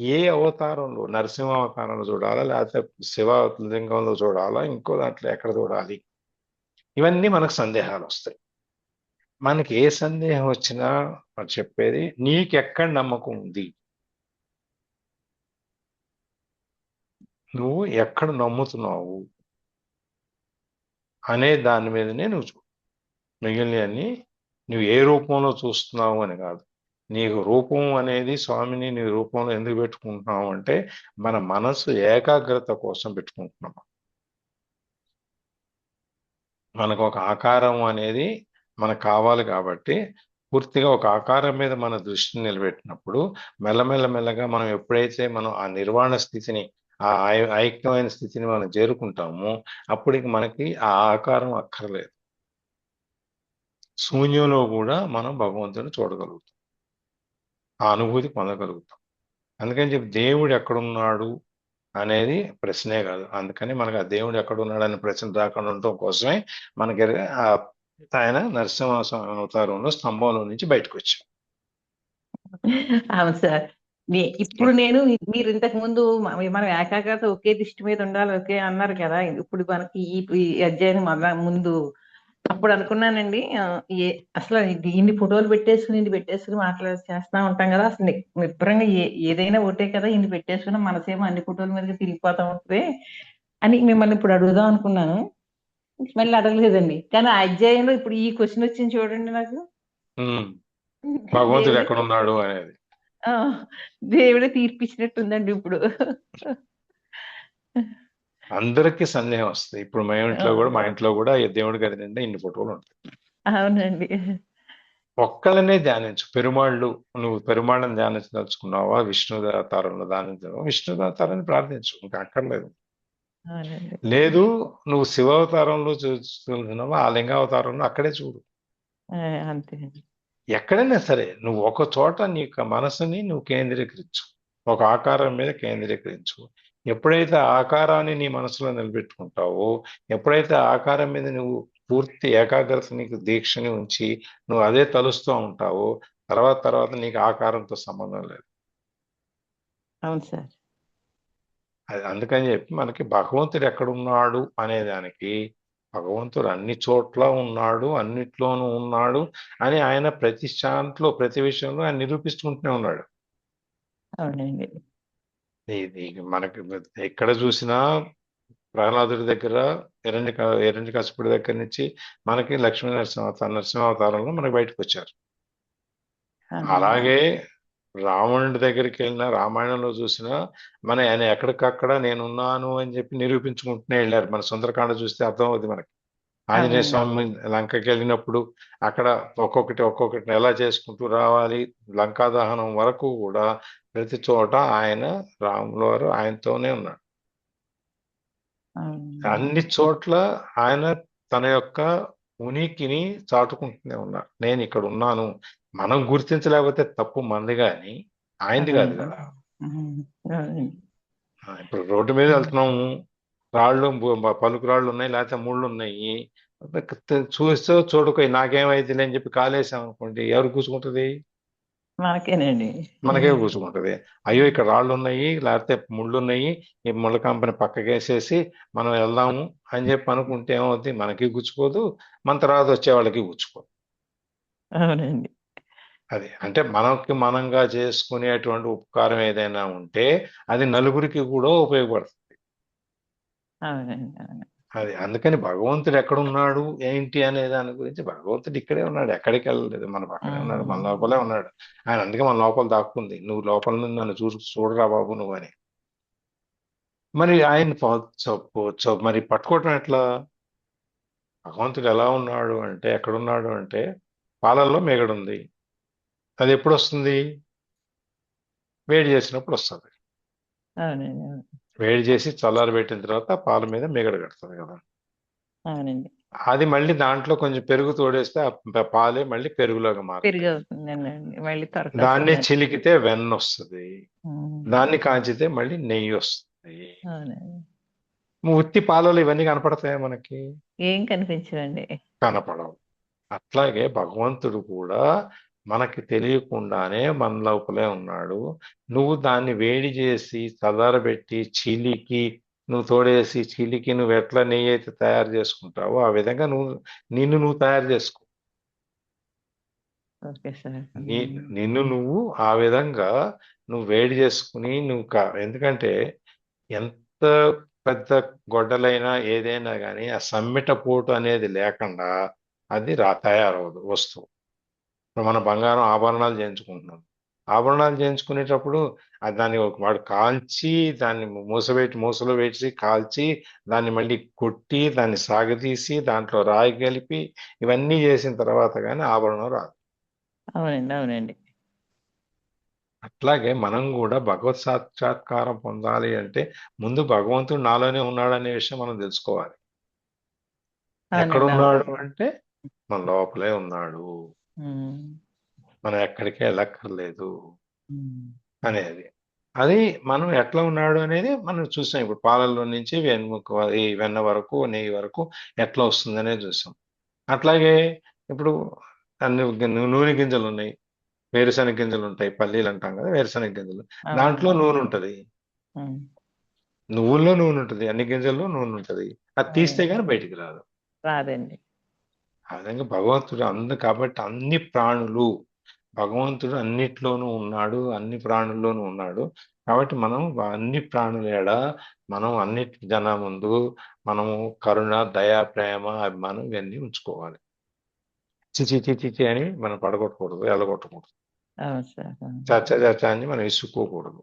ఏ అవతారంలో, నరసింహ అవతారంలో చూడాలా, లేకపోతే శివలింగంలో చూడాలా, ఇంకో దాంట్లో ఎక్కడ చూడాలి, ఇవన్నీ మనకు సందేహాలు వస్తాయి. మనకి ఏ సందేహం వచ్చినా మనం చెప్పేది, నీకెక్కడ నమ్మకం ఉంది, నువ్వు ఎక్కడ నమ్ముతున్నావు అనే దాని మీదనే నువ్వు చూడు. మిగిలినవన్నీ నువ్వు ఏ రూపంలో చూస్తున్నావు అని కాదు. నీకు రూపం అనేది, స్వామిని నీ రూపంలో ఎందుకు పెట్టుకుంటున్నావు అంటే మన మనసు ఏకాగ్రత కోసం పెట్టుకుంటున్నాం. మనకు ఒక ఆకారం అనేది మనకు కావాలి కాబట్టి పూర్తిగా ఒక ఆకారం మీద మన దృష్టిని నిలబెట్టినప్పుడు మెల్లమెల్లగా మనం ఎప్పుడైతే మనం ఆ నిర్వాణ స్థితిని, ఆ ఐక్యమైన స్థితిని మనం చేరుకుంటామో అప్పటికి మనకి ఆ ఆకారం అక్కర్లేదు. శూన్యంలో కూడా మనం భగవంతుని చూడగలుగుతాం, ఆ అనుభూతి పొందగలుగుతాం. అందుకని చెప్పి దేవుడు ఎక్కడున్నాడు అనేది ప్రశ్నే కాదు. అందుకని మనకు ఆ దేవుడు ఎక్కడున్నాడు అనే ప్రశ్న రాకుండా ఉండటం కోసమే మనకి ఆయన నరసింహస్వామి అవతారంలో స్తంభంలో నుంచి బయటకు వచ్చాం. అవును సార్. ఇప్పుడు నేను మీరు ఇంతకు ముందు మనం ఏకాగ్రత ఒకే దృష్టి మీద ఉండాలి ఒకే అన్నారు కదా. ఇప్పుడు మనకి ఈ అధ్యాయం ముందు అప్పుడు అనుకున్నానండి, అసలు ఇన్ని ఫోటోలు పెట్టేసుకుని చేస్తా ఉంటాం కదా. అసలు నిబ్బరంగా ఏదైనా ఒకటే కదా, ఇన్ని పెట్టేసుకుని మనసేమో అన్ని ఫోటోల మీద తిరిగిపోతా ఉంటుంది అని మిమ్మల్ని ఇప్పుడు అడుగుదాం అనుకున్నాను. మళ్ళీ అడగలేదండి. కానీ ఆ అధ్యాయంలో ఇప్పుడు ఈ క్వశ్చన్ వచ్చింది చూడండి నాకు. భగవంతుడు ఎక్కడున్నాడు అనేది దేవుడే తీర్పిచ్చినట్టుందండి ఇప్పుడు. అందరికీ సందేహం వస్తుంది. ఇప్పుడు మా ఇంట్లో కూడా ఈ దేవుడి గది నిండా ఇన్ని ఫోటోలు ఉంటాయి. అవునండి. ఒక్కళ్ళనే ధ్యానించు. నువ్వు పెరుమాళ్ళని ధ్యానించదలుచుకున్నావా, విష్ణు అవతారంలో ధ్యానించడం, విష్ణు అవతారాన్ని ప్రార్థించు, ఇంకా అక్కర్లేదు. అవునండి. లేదు, నువ్వు శివావతారంలో చూస్తున్నావా, ఆ లింగావతారంలో అక్కడే చూడు. ఆ, అంతే అండి. ఎక్కడైనా సరే నువ్వు ఒక చోట నీ యొక్క మనసుని నువ్వు కేంద్రీకరించు, ఒక ఆకారం మీద కేంద్రీకరించు. ఎప్పుడైతే ఆ ఆకారాన్ని నీ మనసులో నిలబెట్టుకుంటావో, ఎప్పుడైతే ఆ ఆకారం మీద నువ్వు పూర్తి ఏకాగ్రత, నీకు దీక్షని ఉంచి నువ్వు అదే తలుస్తూ ఉంటావో, తర్వాత నీకు ఆకారంతో సంబంధం లేదు. అవును సార్. అది అందుకని చెప్పి మనకి భగవంతుడు ఎక్కడున్నాడు అనే దానికి, భగవంతుడు అన్ని చోట్ల ఉన్నాడు, అన్నిట్లోనూ ఉన్నాడు అని ఆయన ప్రతి శాంతిలో, ప్రతి విషయంలో ఆయన నిరూపిస్తుంటూనే ఉన్నాడు. అవునండి. ఇది మనకి ఎక్కడ చూసినా ప్రహ్లాదుడి దగ్గర, హిరణ్యకశిపుడి దగ్గర నుంచి మనకి లక్ష్మీ నరసింహావతారంలో మనకి బయటకు వచ్చారు. అవునండి. అలాగే రావణుడి దగ్గరికి వెళ్ళినా, రామాయణంలో చూసినా ఆయన ఎక్కడికక్కడ నేనున్నాను అని చెప్పి నిరూపించుకుంటూనే వెళ్ళారు. మన సుందరకాండ చూస్తే అర్థం అవుతుంది మనకి. ఆంజనేయ అవునండి. స్వామి లంకకి వెళ్ళినప్పుడు అక్కడ ఒక్కొక్కటి ఎలా చేసుకుంటూ రావాలి, లంకా దహనం వరకు కూడా ప్రతి చోట ఆయన, రాముల వారు ఆయనతోనే ఉన్నాడు. అవునండి. అన్ని చోట్ల ఆయన తన యొక్క ఉనికిని చాటుకుంటూనే ఉన్నారు. నేను ఇక్కడ ఉన్నాను. మనం గుర్తించలేకపోతే తప్పు మనది, కానీ ఆయనది కాదు అవునండి. కదా. అవునండి. ఇప్పుడు రోడ్డు మీద వెళ్తున్నాము, పలుకు రాళ్ళు ఉన్నాయి, లేకపోతే ముళ్ళు ఉన్నాయి. చూస్తూ చూడక నాకేమైంది అని చెప్పి కాలేసాం అనుకోండి, ఎవరు కూర్చుకుంటుంది? మనకేనండి. మనకే కూర్చుకుంటది. అయ్యో ఇక్కడ రాళ్ళు ఉన్నాయి, లేకపోతే ముళ్ళు ఉన్నాయి, ఈ ముళ్ళ కంపెనీ పక్కకేసేసి మనం వెళ్దాము అని చెప్పి అనుకుంటే ఏమవుతుంది? మనకి గుచ్చుకోదు, మన తర్వాత వచ్చే వాళ్ళకి గుచ్చుకోదు. అవునండి. అది అంటే మనకి మనంగా చేసుకునేటువంటి ఉపకారం ఏదైనా ఉంటే అది నలుగురికి కూడా ఉపయోగపడుతుంది. అవునండి. అవును. అది అందుకని భగవంతుడు ఎక్కడున్నాడు ఏంటి అనే దాని గురించి, భగవంతుడు ఇక్కడే ఉన్నాడు, ఎక్కడికి వెళ్ళలేదు, మన పక్కనే ఉన్నాడు, మన లోపలే ఉన్నాడు. ఆయన అందుకే మన లోపల దాక్కుంది. నువ్వు లోపల నుండి నన్ను చూడరా బాబు నువ్వు అని. మరి ఆయన మరి పట్టుకోవటం ఎట్లా? భగవంతుడు ఎలా ఉన్నాడు అంటే, ఎక్కడున్నాడు అంటే, పాలల్లో మేగడుంది. అది ఎప్పుడు వస్తుంది? వేడి చేసినప్పుడు వస్తుంది. అవునండి. అవును. వేడి చేసి చల్లారి పెట్టిన తర్వాత పాల మీద మేగడ కడుతుంది కదా. అవునండి. అది మళ్ళీ దాంట్లో కొంచెం పెరుగు తోడేస్తే ఆ పాలే మళ్ళీ పెరుగులాగా పెరుగు మారుతాయి. అవుతుందండి. మళ్ళీ దాన్ని తొరకొస్తుందండి. చిలికితే వెన్న వస్తుంది, దాన్ని కాంచితే మళ్ళీ నెయ్యి వస్తుంది. అవునండి. ఉత్తి పాలలో ఇవన్నీ కనపడతాయా మనకి? ఏం కనిపించవండి. కనపడవు. అట్లాగే భగవంతుడు కూడా మనకి తెలియకుండానే మన లోపలే ఉన్నాడు. నువ్వు దాన్ని వేడి చేసి చల్లారబెట్టి చిలికి నువ్వు తోడేసి చిలికి నువ్వు ఎట్లా నెయ్యి అయితే తయారు చేసుకుంటావో ఆ విధంగా నిన్ను తయారు చేసుకో. Okay sir. నిన్ను నువ్వు ఆ విధంగా నువ్వు వేడి చేసుకుని ఎందుకంటే ఎంత పెద్ద గొడ్డలైనా ఏదైనా కానీ ఆ సమ్మిట పోటు అనేది లేకుండా అది తయారవదు వస్తువు. ఇప్పుడు మన బంగారం ఆభరణాలు చేయించుకుంటున్నాం. ఆభరణాలు చేయించుకునేటప్పుడు దాన్ని వాడు కాల్చి, దాన్ని మూసలో వేసి కాల్చి, దాన్ని మళ్ళీ కొట్టి, దాన్ని సాగదీసి, దాంట్లో రాయి కలిపి ఇవన్నీ చేసిన తర్వాత కానీ ఆభరణం రాదు. అవునండి. అవునండి. అట్లాగే మనం కూడా భగవత్ సాక్షాత్కారం పొందాలి అంటే ముందు భగవంతుడు నాలోనే ఉన్నాడనే విషయం మనం తెలుసుకోవాలి. అవునండి. ఎక్కడున్నాడు అవును. అంటే మన లోపలే ఉన్నాడు, మనం ఎక్కడికి వెళ్ళక్కర్లేదు అనేది. అది మనం ఎట్లా ఉన్నాడు అనేది మనం చూసాం. ఇప్పుడు పాలల్లో నుంచి ఈ వెన్న వరకు, నెయ్యి వరకు ఎట్లా వస్తుంది అనేది చూసాం. అట్లాగే ఇప్పుడు నూనె గింజలు ఉన్నాయి, వేరుశనగ గింజలు ఉంటాయి, పల్లీలు అంటాం కదా, వేరుశనగ గింజలు. దాంట్లో నూనె ఉంటది, నువ్వుల్లో నూనె ఉంటుంది, అన్ని గింజల్లో నూనె ఉంటుంది. అది తీస్తే గానీ బయటికి రాదు. రాదండి. ఆ విధంగా భగవంతుడు కాబట్టి భగవంతుడు అన్నిట్లోనూ ఉన్నాడు, అన్ని ప్రాణుల్లోనూ ఉన్నాడు. కాబట్టి మనం అన్ని ప్రాణుల ఎడ మనం అన్ని జన ముందు మనము కరుణ, దయ, ప్రేమ, అభిమానం ఇవన్నీ ఉంచుకోవాలి. చిచి అని మనం పడగొట్టకూడదు, ఎల్లగొట్టకూడదు. అవును సార్. చర్చ అని మనం ఇసుక్కోకూడదు.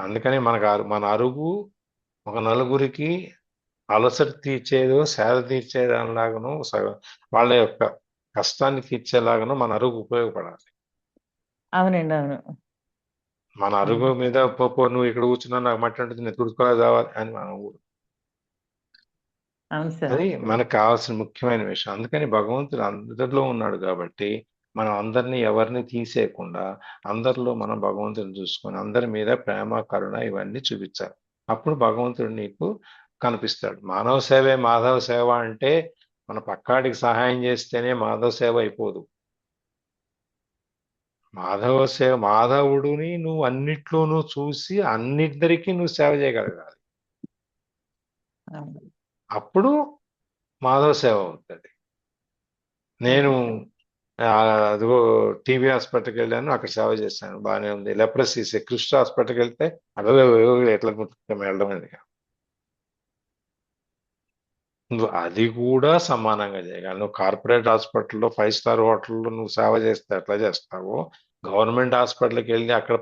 అందుకని మన అరుగు ఒక నలుగురికి అలసట తీర్చేదో సేద తీర్చేదానిలాగాను వాళ్ళ యొక్క కష్టాన్ని తీర్చేలాగాను మన అరుగు ఉపయోగపడాలి. అవునండి, అవును. మన అరుగు మీద నువ్వు ఇక్కడ కూర్చున్నా నాకు మట్టి అంటుంది నేను తుడుచుకోవాలి అని మనం అవును సార్. అది మనకు కావాల్సిన ముఖ్యమైన విషయం. అందుకని భగవంతుడు అందరిలో ఉన్నాడు కాబట్టి మనం అందరినీ ఎవరిని తీసేయకుండా అందరిలో మనం భగవంతుని చూసుకొని అందరి మీద ప్రేమ కరుణ ఇవన్నీ చూపించాలి. అప్పుడు భగవంతుడు నీకు కనిపిస్తాడు. మానవ సేవే మాధవ సేవ అంటే మన పక్కాడికి సహాయం చేస్తేనే మాధవ సేవ అయిపోదు. మాధవుడిని నువ్వు అన్నిట్లోనూ చూసి అన్నిద్దరికీ నువ్వు సేవ చేయగలగాలి. అవును. అప్పుడు మాధవ సేవ అవుతుంది. నేను అదిగో టీబీ హాస్పిటల్కి వెళ్ళాను, అక్కడ సేవ చేశాను, బాగానే ఉంది. లెప్రసీ కృష్ణ హాస్పిటల్కి వెళ్తే అదే ఎట్లా వెళ్ళడం అది. నువ్వు అది కూడా సమానంగా చేయగలవు. నువ్వు కార్పొరేట్ హాస్పిటల్లో 5 స్టార్ హోటల్లో నువ్వు సేవ చేస్తే ఎట్లా చేస్తావో గవర్నమెంట్ హాస్పిటల్కి వెళ్ళి అక్కడ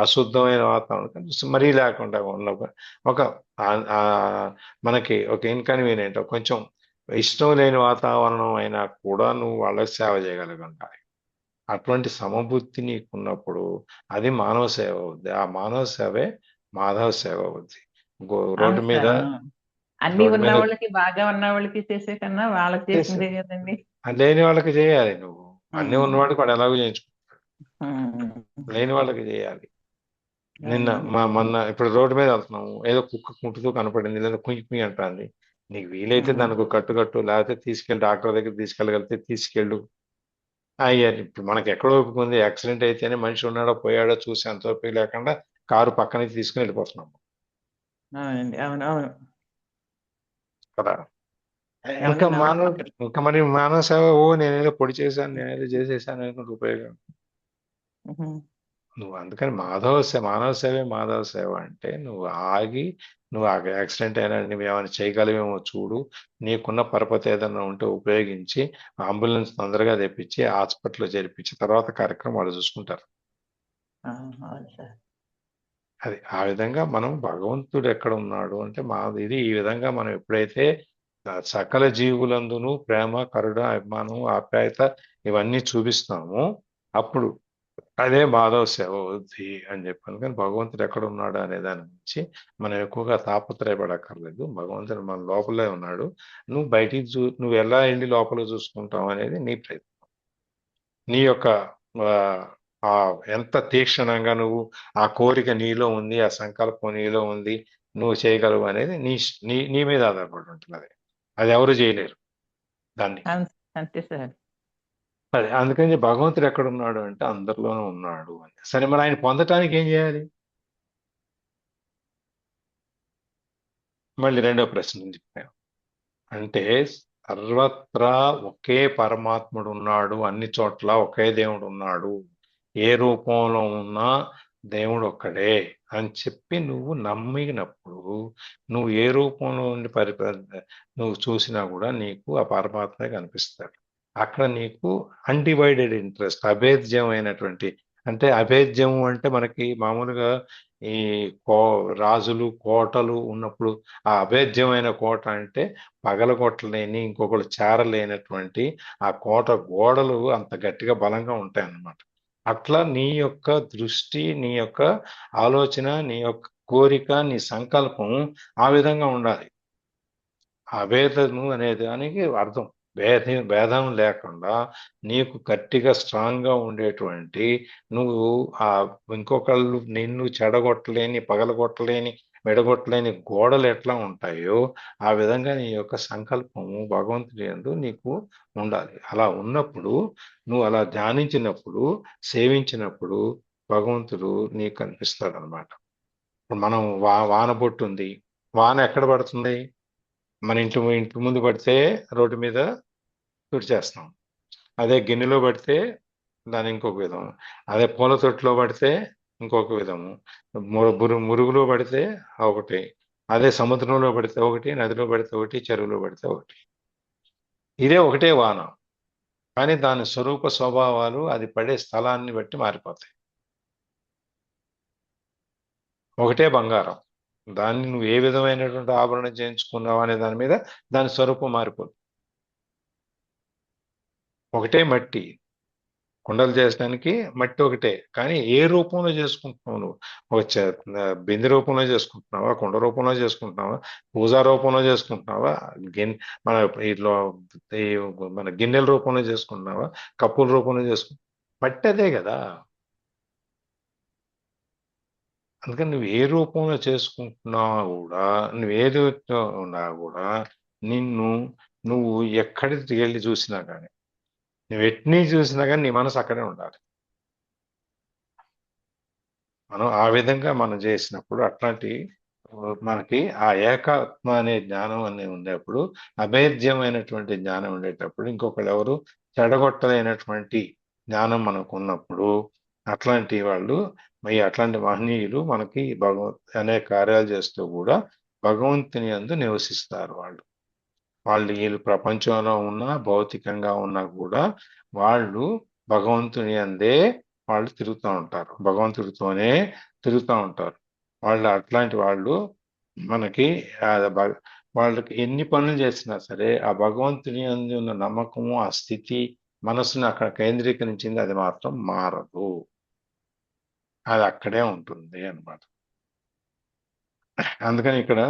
అశుద్ధమైన వాతావరణం మరీ లేకుండా ఉన్న ఒక మనకి ఒక ఇన్కన్వీనియంట్ కొంచెం ఇష్టం లేని వాతావరణం అయినా కూడా నువ్వు వాళ్ళకి సేవ చేయగలుగుతాయి. అటువంటి సమబుద్ధి నీకున్నప్పుడు అది మానవ సేవ అవుద్ది. ఆ మానవ సేవే మాధవ సేవ అవుద్ది. రోడ్డు అవును మీద సార్. అన్ని ఉన్న వాళ్ళకి, బాగా ఉన్న వాళ్ళకి చేసే కన్నా వాళ్ళకి చేసిందే కదండి. లేని వాళ్ళకి చేయాలి. నువ్వు అన్ని ఉన్నవాడికి వాడు ఎలాగో చేయించుకుంటాడు, లేని వాళ్ళకి చేయాలి. నిన్న మొన్న ఇప్పుడు రోడ్డు మీద వెళ్తున్నాము, ఏదో కుక్క కుంటుతూ కనపడింది, లేదా కుయ్యి కుయ్యి అంటుంది. నీకు వీలైతే దానికి కట్టు లేకపోతే తీసుకెళ్ళి డాక్టర్ దగ్గర తీసుకెళ్ళగలిగితే తీసుకెళ్ళు. అయ్యారు. ఇప్పుడు మనకి ఎక్కడ ఓపిక ఉంది? యాక్సిడెంట్ అయితేనే మనిషి ఉన్నాడో పోయాడో చూసి అంత ఓపిక లేకుండా కారు పక్క నుంచి తీసుకుని వెళ్ళిపోతున్నాము అవునండి, అవును, అవును కదా. ఇంకా మరి మానవ సేవ నేనేదో పొడి చేశాను, నేనేదో చేసేసాను అనుకుంటే ఉపయోగం. నువ్వు అందుకని మానవ సేవే మాధవ సేవ అంటే నువ్వు ఆగి నువ్వు యాక్సిడెంట్ అయినా నువ్వు ఏమైనా చేయగలవేమో చూడు, నీకున్న పరపతి ఏదైనా ఉంటే ఉపయోగించి అంబులెన్స్ తొందరగా తెప్పించి హాస్పిటల్లో చేర్పించి తర్వాత కార్యక్రమం వాళ్ళు చూసుకుంటారు. అది ఆ విధంగా మనం భగవంతుడు ఎక్కడ ఉన్నాడు అంటే ఇది ఈ విధంగా మనం ఎప్పుడైతే సకల జీవులందును ప్రేమ కరుణ అభిమానం ఆప్యాయత ఇవన్నీ చూపిస్తామో అప్పుడు అదే మాధవ సేవ అవుద్ది అని చెప్పాను. కానీ భగవంతుడు ఎక్కడ ఉన్నాడు అనే దాని గురించి మనం ఎక్కువగా తాపత్రయపడక్కర్లేదు. భగవంతుడు మన లోపలే ఉన్నాడు. నువ్వు బయటికి నువ్వు ఎలా వెళ్ళి లోపల చూసుకుంటావు అనేది నీ ప్రయత్నం. నీ యొక్క ఎంత తీక్షణంగా నువ్వు ఆ కోరిక నీలో ఉంది, ఆ సంకల్పం నీలో ఉంది, నువ్వు చేయగలవు అనేది నీ మీద ఆధారపడి ఉంటుంది. అది ఎవరు చేయలేరు దాన్ని. అంతే సార్. అదే అందుకని భగవంతుడు ఎక్కడ ఉన్నాడు అంటే అందరిలోనూ ఉన్నాడు అని. సరే, మరి ఆయన పొందటానికి ఏం చేయాలి? మళ్ళీ రెండో ప్రశ్న చెప్పాను. అంటే సర్వత్రా ఒకే పరమాత్ముడు ఉన్నాడు, అన్ని చోట్ల ఒకే దేవుడు ఉన్నాడు, ఏ రూపంలో ఉన్నా దేవుడు ఒక్కడే అని చెప్పి నువ్వు నమ్మినప్పుడు నువ్వు ఏ రూపంలో ఉండి నువ్వు చూసినా కూడా నీకు ఆ పరమాత్మే కనిపిస్తాడు. అక్కడ నీకు అన్డివైడెడ్ ఇంట్రెస్ట్, అభేద్యమైనటువంటి, అంటే అభేద్యం అంటే మనకి మామూలుగా ఈ రాజులు కోటలు ఉన్నప్పుడు ఆ అభేద్యమైన కోట అంటే పగలగొట్టలేని ఇంకొకరు చేరలేనటువంటి ఆ కోట గోడలు అంత గట్టిగా బలంగా ఉంటాయి అన్నమాట. అట్లా నీ యొక్క దృష్టి, నీ యొక్క ఆలోచన, నీ యొక్క కోరిక, నీ సంకల్పం ఆ విధంగా ఉండాలి. అభేదము అనే దానికి అర్థం భేదం లేకుండా నీకు గట్టిగా స్ట్రాంగ్గా ఉండేటువంటి నువ్వు ఇంకొకళ్ళు నిన్ను చెడగొట్టలేని, పగలగొట్టలేని, మెడగొట్టలేని గోడలు ఎట్లా ఉంటాయో ఆ విధంగా నీ యొక్క సంకల్పము భగవంతుడి యందు నీకు ఉండాలి. అలా ఉన్నప్పుడు నువ్వు అలా ధ్యానించినప్పుడు, సేవించినప్పుడు భగవంతుడు నీకు కనిపిస్తాడు అనమాట. మనం వాన ఉంది, వాన ఎక్కడ పడుతుంది? మన ఇంటి ముందు పడితే రోడ్డు మీద తుడిచేస్తాం. అదే గిన్నెలో పడితే దాని ఇంకొక విధం, అదే పూల తొట్టులో పడితే ఇంకొక విధము, మురుగులో పడితే ఒకటి, అదే సముద్రంలో పడితే ఒకటి, నదిలో పడితే ఒకటి, చెరువులో పడితే ఒకటి. ఇదే ఒకటే వాన, కానీ దాని స్వరూప స్వభావాలు అది పడే స్థలాన్ని బట్టి మారిపోతాయి. ఒకటే బంగారం, దాన్ని నువ్వు ఏ విధమైనటువంటి ఆభరణం చేయించుకున్నావు అనే దాని మీద దాని స్వరూపం మారిపోతుంది. ఒకటే మట్టి, కుండలు చేసడానికి మట్టి ఒకటే, కానీ ఏ రూపంలో చేసుకుంటున్నావు నువ్వు? ఒక బిందె రూపంలో చేసుకుంటున్నావా, కుండ రూపంలో చేసుకుంటున్నావా, పూజా రూపంలో చేసుకుంటున్నావా, మన ఇట్లా ఈ మన గిన్నెల రూపంలో చేసుకుంటున్నావా, కప్పుల రూపంలో చేసుకుంటున్నావా? మట్టి అదే కదా. అందుకని నువ్వు ఏ రూపంలో చేసుకుంటున్నావు కూడా, నువ్వు ఏది ఉన్నా కూడా, నిన్ను నువ్వు ఎక్కడికి వెళ్ళి చూసినా కానీ, నువ్వు ఎట్ని చూసినా కానీ నీ మనసు అక్కడే ఉండాలి. మనం ఆ విధంగా మనం చేసినప్పుడు అట్లాంటి మనకి ఆ ఏకాత్మ అనే జ్ఞానం అనేది ఉండేప్పుడు, అభేద్యమైనటువంటి జ్ఞానం ఉండేటప్పుడు, ఇంకొకరు ఎవరు చెడగొట్టలేనటువంటి జ్ఞానం మనకు ఉన్నప్పుడు, అట్లాంటి వాళ్ళు అట్లాంటి మహనీయులు మనకి అనేక కార్యాలు చేస్తూ కూడా భగవంతుని యందు నివసిస్తారు. వాళ్ళు వీళ్ళు ప్రపంచంలో ఉన్నా, భౌతికంగా ఉన్నా కూడా వాళ్ళు భగవంతుని అందే వాళ్ళు తిరుగుతూ ఉంటారు, భగవంతుడితోనే తిరుగుతూ ఉంటారు. వాళ్ళు అట్లాంటి వాళ్ళు మనకి ఆ వాళ్ళకి ఎన్ని పనులు చేసినా సరే ఆ భగవంతుని అందు ఉన్న నమ్మకము, ఆ స్థితి, మనసుని అక్కడ కేంద్రీకరించింది, అది మాత్రం మారదు. అది అక్కడే ఉంటుంది అన్నమాట. అందుకని ఇక్కడ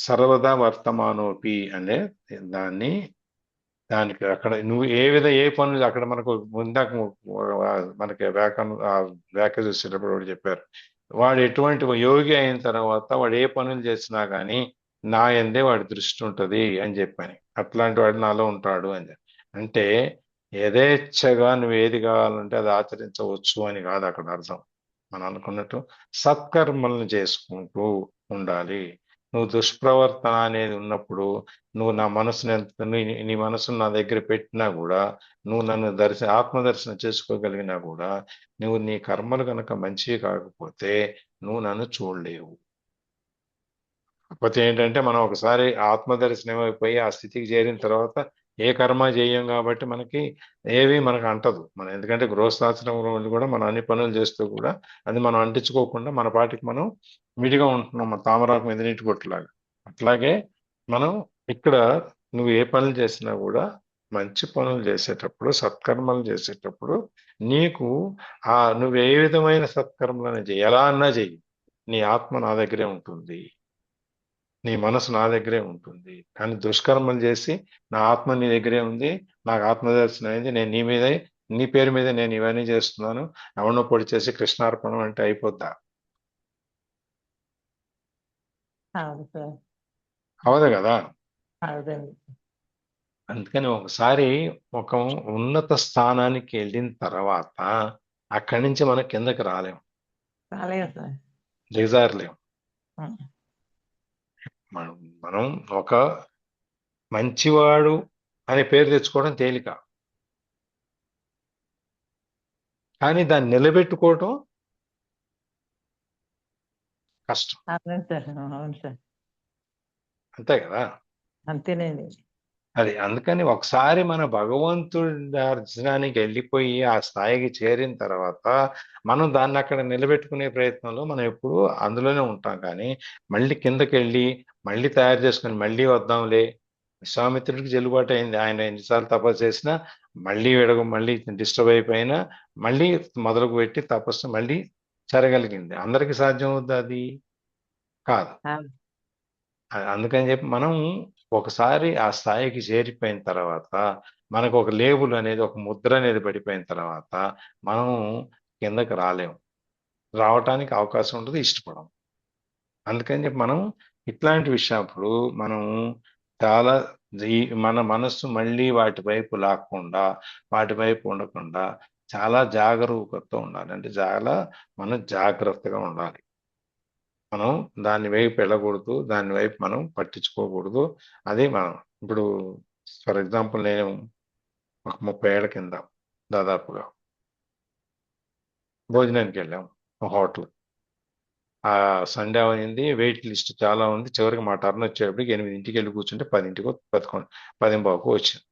సర్వదా వర్తమానోపి అనే దానికి అక్కడ నువ్వు ఏ పనులు అక్కడ మనకు ఇందాక మనకి వ్యాఖ్య చూసేటప్పుడు వాడు చెప్పారు, వాడు ఎటువంటి యోగి అయిన తర్వాత వాడు ఏ పనులు చేసినా కానీ నా యందే వాడి దృష్టి ఉంటుంది అని చెప్పాను. అట్లాంటి వాడు నాలో ఉంటాడు అని అంటే యథేచ్ఛగా నువ్వు ఏది కావాలంటే అది ఆచరించవచ్చు అని కాదు అక్కడ అర్థం. మనం అనుకున్నట్టు సత్కర్మలను చేసుకుంటూ ఉండాలి. నువ్వు దుష్ప్రవర్తన అనేది ఉన్నప్పుడు, నువ్వు నా మనసుని నీ మనసును నా దగ్గర పెట్టినా కూడా, నువ్వు నన్ను ఆత్మదర్శనం చేసుకోగలిగినా కూడా, నువ్వు నీ కర్మలు కనుక మంచివి కాకపోతే నువ్వు నన్ను చూడలేవు. కాకపోతే ఏంటంటే మనం ఒకసారి ఆత్మదర్శనం అయిపోయి ఆ స్థితికి చేరిన తర్వాత ఏ కర్మ చేయం కాబట్టి మనకి ఏవి మనకు అంటదు. మనం ఎందుకంటే గృహస్థాశ్రమంలో ఉండి కూడా మనం అన్ని పనులు చేస్తూ కూడా అది మనం అంటించుకోకుండా మన పాటికి మనం విడిగా ఉంటున్నాం, మన తామరాకు మీద నీటి కొట్టులాగా. అట్లాగే మనం ఇక్కడ నువ్వు ఏ పనులు చేసినా కూడా మంచి పనులు చేసేటప్పుడు, సత్కర్మలు చేసేటప్పుడు నీకు నువ్వు ఏ విధమైన సత్కర్మలను చేయి, ఎలా అన్నా చెయ్యి, నీ ఆత్మ నా దగ్గరే ఉంటుంది, నీ మనసు నా దగ్గరే ఉంటుంది. కానీ దుష్కర్మలు చేసి నా ఆత్మ నీ దగ్గరే ఉంది, నాకు ఆత్మదర్శనం అయింది, నేను నీ పేరు మీద నేను ఇవన్నీ చేస్తున్నాను, ఎవరినో పొడి చేసి కృష్ణార్పణం అంటే అయిపోద్దా? అవును సార్. అవదు కదా. అవునండి. అందుకని ఒకసారి ఒక ఉన్నత స్థానానికి వెళ్ళిన తర్వాత అక్కడి నుంచి మనం కిందకి రాలేం, రాలేదు సార్. దిగజారలేం. ఉం. మనం ఒక మంచివాడు అనే పేరు తెచ్చుకోవడం తేలిక, కానీ దాన్ని నిలబెట్టుకోవటం కష్టం. అవును సార్. అవును సార్. అంతే కదా. అంతేనండి. అది అందుకని ఒకసారి మన భగవంతుడి దర్శనానికి వెళ్ళిపోయి ఆ స్థాయికి చేరిన తర్వాత మనం దాన్ని అక్కడ నిలబెట్టుకునే ప్రయత్నంలో మనం ఎప్పుడు అందులోనే ఉంటాం. కానీ మళ్ళీ కిందకి వెళ్ళి మళ్ళీ తయారు చేసుకుని మళ్ళీ వద్దాంలే, విశ్వామిత్రుడికి చెల్లుబాటు అయింది. ఆయన ఎన్నిసార్లు తపస్సు చేసినా మళ్ళీ డిస్టర్బ్ అయిపోయినా మళ్ళీ మొదలుకు పెట్టి తపస్సు మళ్ళీ జరగలిగింది. అందరికీ సాధ్యం అవుద్ది? అది కాదు. అవును. అందుకని చెప్పి మనం ఒకసారి ఆ స్థాయికి చేరిపోయిన తర్వాత మనకు ఒక లేబుల్ అనేది, ఒక ముద్ర అనేది పడిపోయిన తర్వాత మనం కిందకి రాలేము, రావటానికి అవకాశం ఉండదు, ఇష్టపడం. అందుకని చెప్పి మనం ఇట్లాంటి విషయప్పుడు మనం చాలా మన మనస్సు మళ్ళీ వాటి వైపు లాక్కుండా, వాటి వైపు ఉండకుండా చాలా జాగరూకతతో ఉండాలి. అంటే మనం జాగ్రత్తగా ఉండాలి. మనం దాని వైపు వెళ్ళకూడదు, దాని వైపు మనం పట్టించుకోకూడదు. అది మనం ఇప్పుడు ఫర్ ఎగ్జాంపుల్ నేను ఒక 30 ఏళ్ల కింద దాదాపుగా భోజనానికి వెళ్ళాం ఒక హోటల్. ఆ సండే అయింది, వెయిట్ లిస్ట్ చాలా ఉంది. చివరికి మా టర్న్ వచ్చేటప్పటికి 8ంటికి వెళ్ళి కూర్చుంటే 10ంటికో 10:15కో వచ్చింది.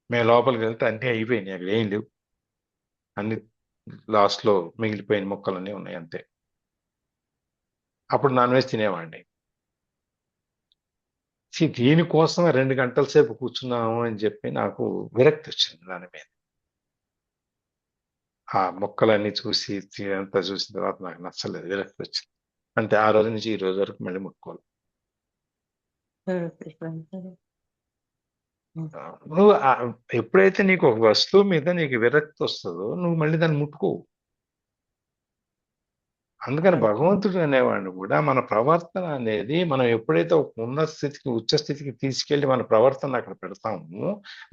మేము లోపలికి వెళ్తే అన్నీ అయిపోయినాయి, అక్కడ ఏం లేవు, అన్ని లాస్ట్లో మిగిలిపోయిన ముక్కలన్నీ ఉన్నాయి అంతే. అప్పుడు నాన్ వెజ్ తినేవాడిని. దీనికోసం 2 గంటల సేపు కూర్చున్నాము అని చెప్పి నాకు విరక్తి వచ్చింది దాని మీద. ఆ మొక్కలన్నీ చూసి అంతా చూసిన తర్వాత నాకు నచ్చలేదు, విరక్తి వచ్చింది. అంటే ఆ రోజు నుంచి ఈ రోజు వరకు మళ్ళీ ముట్టుకోవాలి. నువ్వు ఎప్పుడైతే నీకు ఒక వస్తువు మీద నీకు విరక్తి వస్తుందో నువ్వు మళ్ళీ దాన్ని ముట్టుకోవు. అందుకని భగవంతుడు అనేవాడిని కూడా మన ప్రవర్తన అనేది మనం ఎప్పుడైతే ఒక ఉన్నత స్థితికి ఉచ్చ స్థితికి తీసుకెళ్లి మన ప్రవర్తన అక్కడ పెడతామో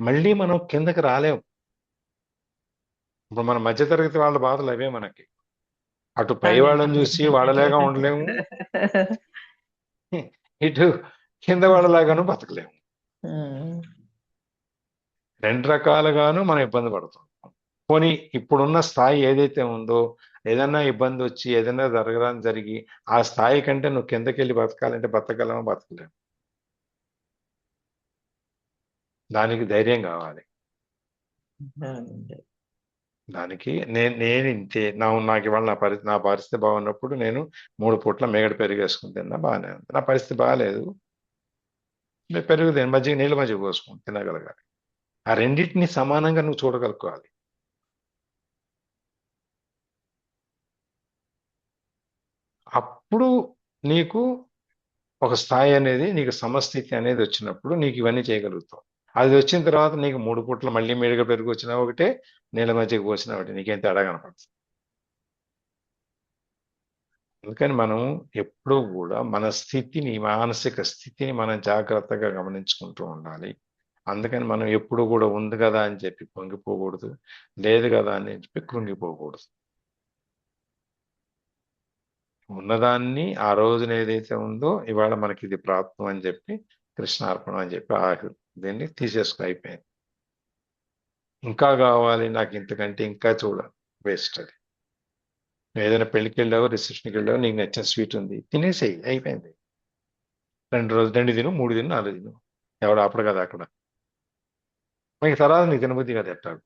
మళ్ళీ మనం కిందకి రాలేము. ఇప్పుడు మన మధ్యతరగతి వాళ్ళ బాధలు అవే మనకి. అటు పై వాళ్ళని చూసి వాళ్ళలాగా ఉండలేము, ఇటు కింద వాళ్ళలాగాను బతకలేము. 2 రకాలుగాను మనం ఇబ్బంది పడుతాం. పోనీ ఇప్పుడున్న స్థాయి ఏదైతే ఉందో ఏదన్నా ఇబ్బంది వచ్చి ఏదైనా జరగడానికి జరిగి ఆ స్థాయి కంటే నువ్వు కిందకెళ్ళి బతకాలంటే బతకగలమా? బతకలేము. దానికి ధైర్యం కావాలి. దానికి నేను ఇంతే నాకు ఇవాళ నా పరిస్థితి బాగున్నప్పుడు నేను 3 పూట్ల మేగడ పెరిగేసుకుని తిన్నా, బాగానే ఉంది. నా పరిస్థితి బాగాలేదు, పెరుగు మజ్జిగ నీళ్ళ మజ్జిగ పోసుకుని తినగలగాలి. ఆ రెండింటిని సమానంగా నువ్వు చూడగలుగుకోవాలి. అప్పుడు నీకు ఒక స్థాయి అనేది, నీకు సమస్థితి అనేది వచ్చినప్పుడు నీకు ఇవన్నీ చేయగలుగుతావు. అది వచ్చిన తర్వాత నీకు 3 పూట్ల మళ్ళీ మేడిగా పెరుగు వచ్చినా ఒకటే, నీళ్ళ మజ్జిగ పోసినా ఒకటి, నీకేం తేడా కనపడుతుంది. అందుకని మనం ఎప్పుడూ కూడా మన స్థితిని, మానసిక స్థితిని మనం జాగ్రత్తగా గమనించుకుంటూ ఉండాలి. అందుకని మనం ఎప్పుడు కూడా ఉంది కదా అని చెప్పి పొంగిపోకూడదు, లేదు కదా అని చెప్పి కృంగిపోకూడదు. ఉన్నదాన్ని ఆ రోజున ఏదైతే ఉందో ఇవాళ మనకి ఇది ప్రాప్తం అని చెప్పి కృష్ణార్పణం అని చెప్పి దీన్ని తీసేసుకు అయిపోయింది. ఇంకా కావాలి నాకు ఇంతకంటే, ఇంకా చూడాలి, వేస్ట్ అది. ఏదైనా పెళ్లికి వెళ్ళావు, రిసెప్షన్కి వెళ్ళావు, నీకు నచ్చిన స్వీట్ ఉంది, తినేసేయి, అయిపోయింది. 2 రోజులు 2 తిను, 3 తిను, 4 తిను, ఎవడు ఆపడు కదా అక్కడ. మీకు తర్వాత నీకు తినబుద్ధి కదా ఎట్టాడు.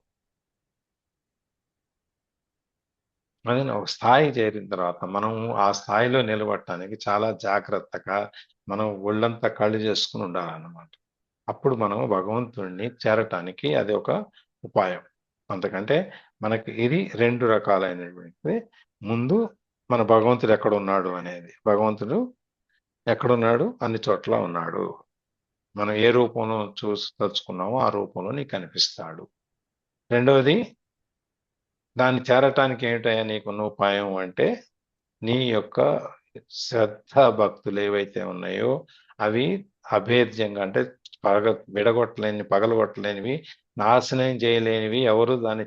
అదే ఒక స్థాయి చేరిన తర్వాత మనం ఆ స్థాయిలో నిలబడటానికి చాలా జాగ్రత్తగా మనం ఒళ్ళంతా కళ్ళు చేసుకుని ఉండాలన్నమాట. అప్పుడు మనం భగవంతుడిని చేరటానికి అది ఒక ఉపాయం. అంతకంటే మనకి ఇది 2 రకాలైనటువంటి. ముందు మన భగవంతుడు ఎక్కడున్నాడు అనేది, భగవంతుడు ఎక్కడున్నాడు, అన్ని చోట్ల ఉన్నాడు. మనం ఏ రూపంలో తలుచుకున్నామో ఆ రూపంలో నీకు కనిపిస్తాడు. రెండవది, దాన్ని చేరటానికి ఏమిటయ్యా నీకున్న ఉపాయం అంటే, నీ యొక్క శ్రద్ధ భక్తులు ఏవైతే ఉన్నాయో అవి అభేద్యంగా, అంటే పగలగొట్టలేనివి, నాశనం చేయలేనివి. ఎవరు దాన్ని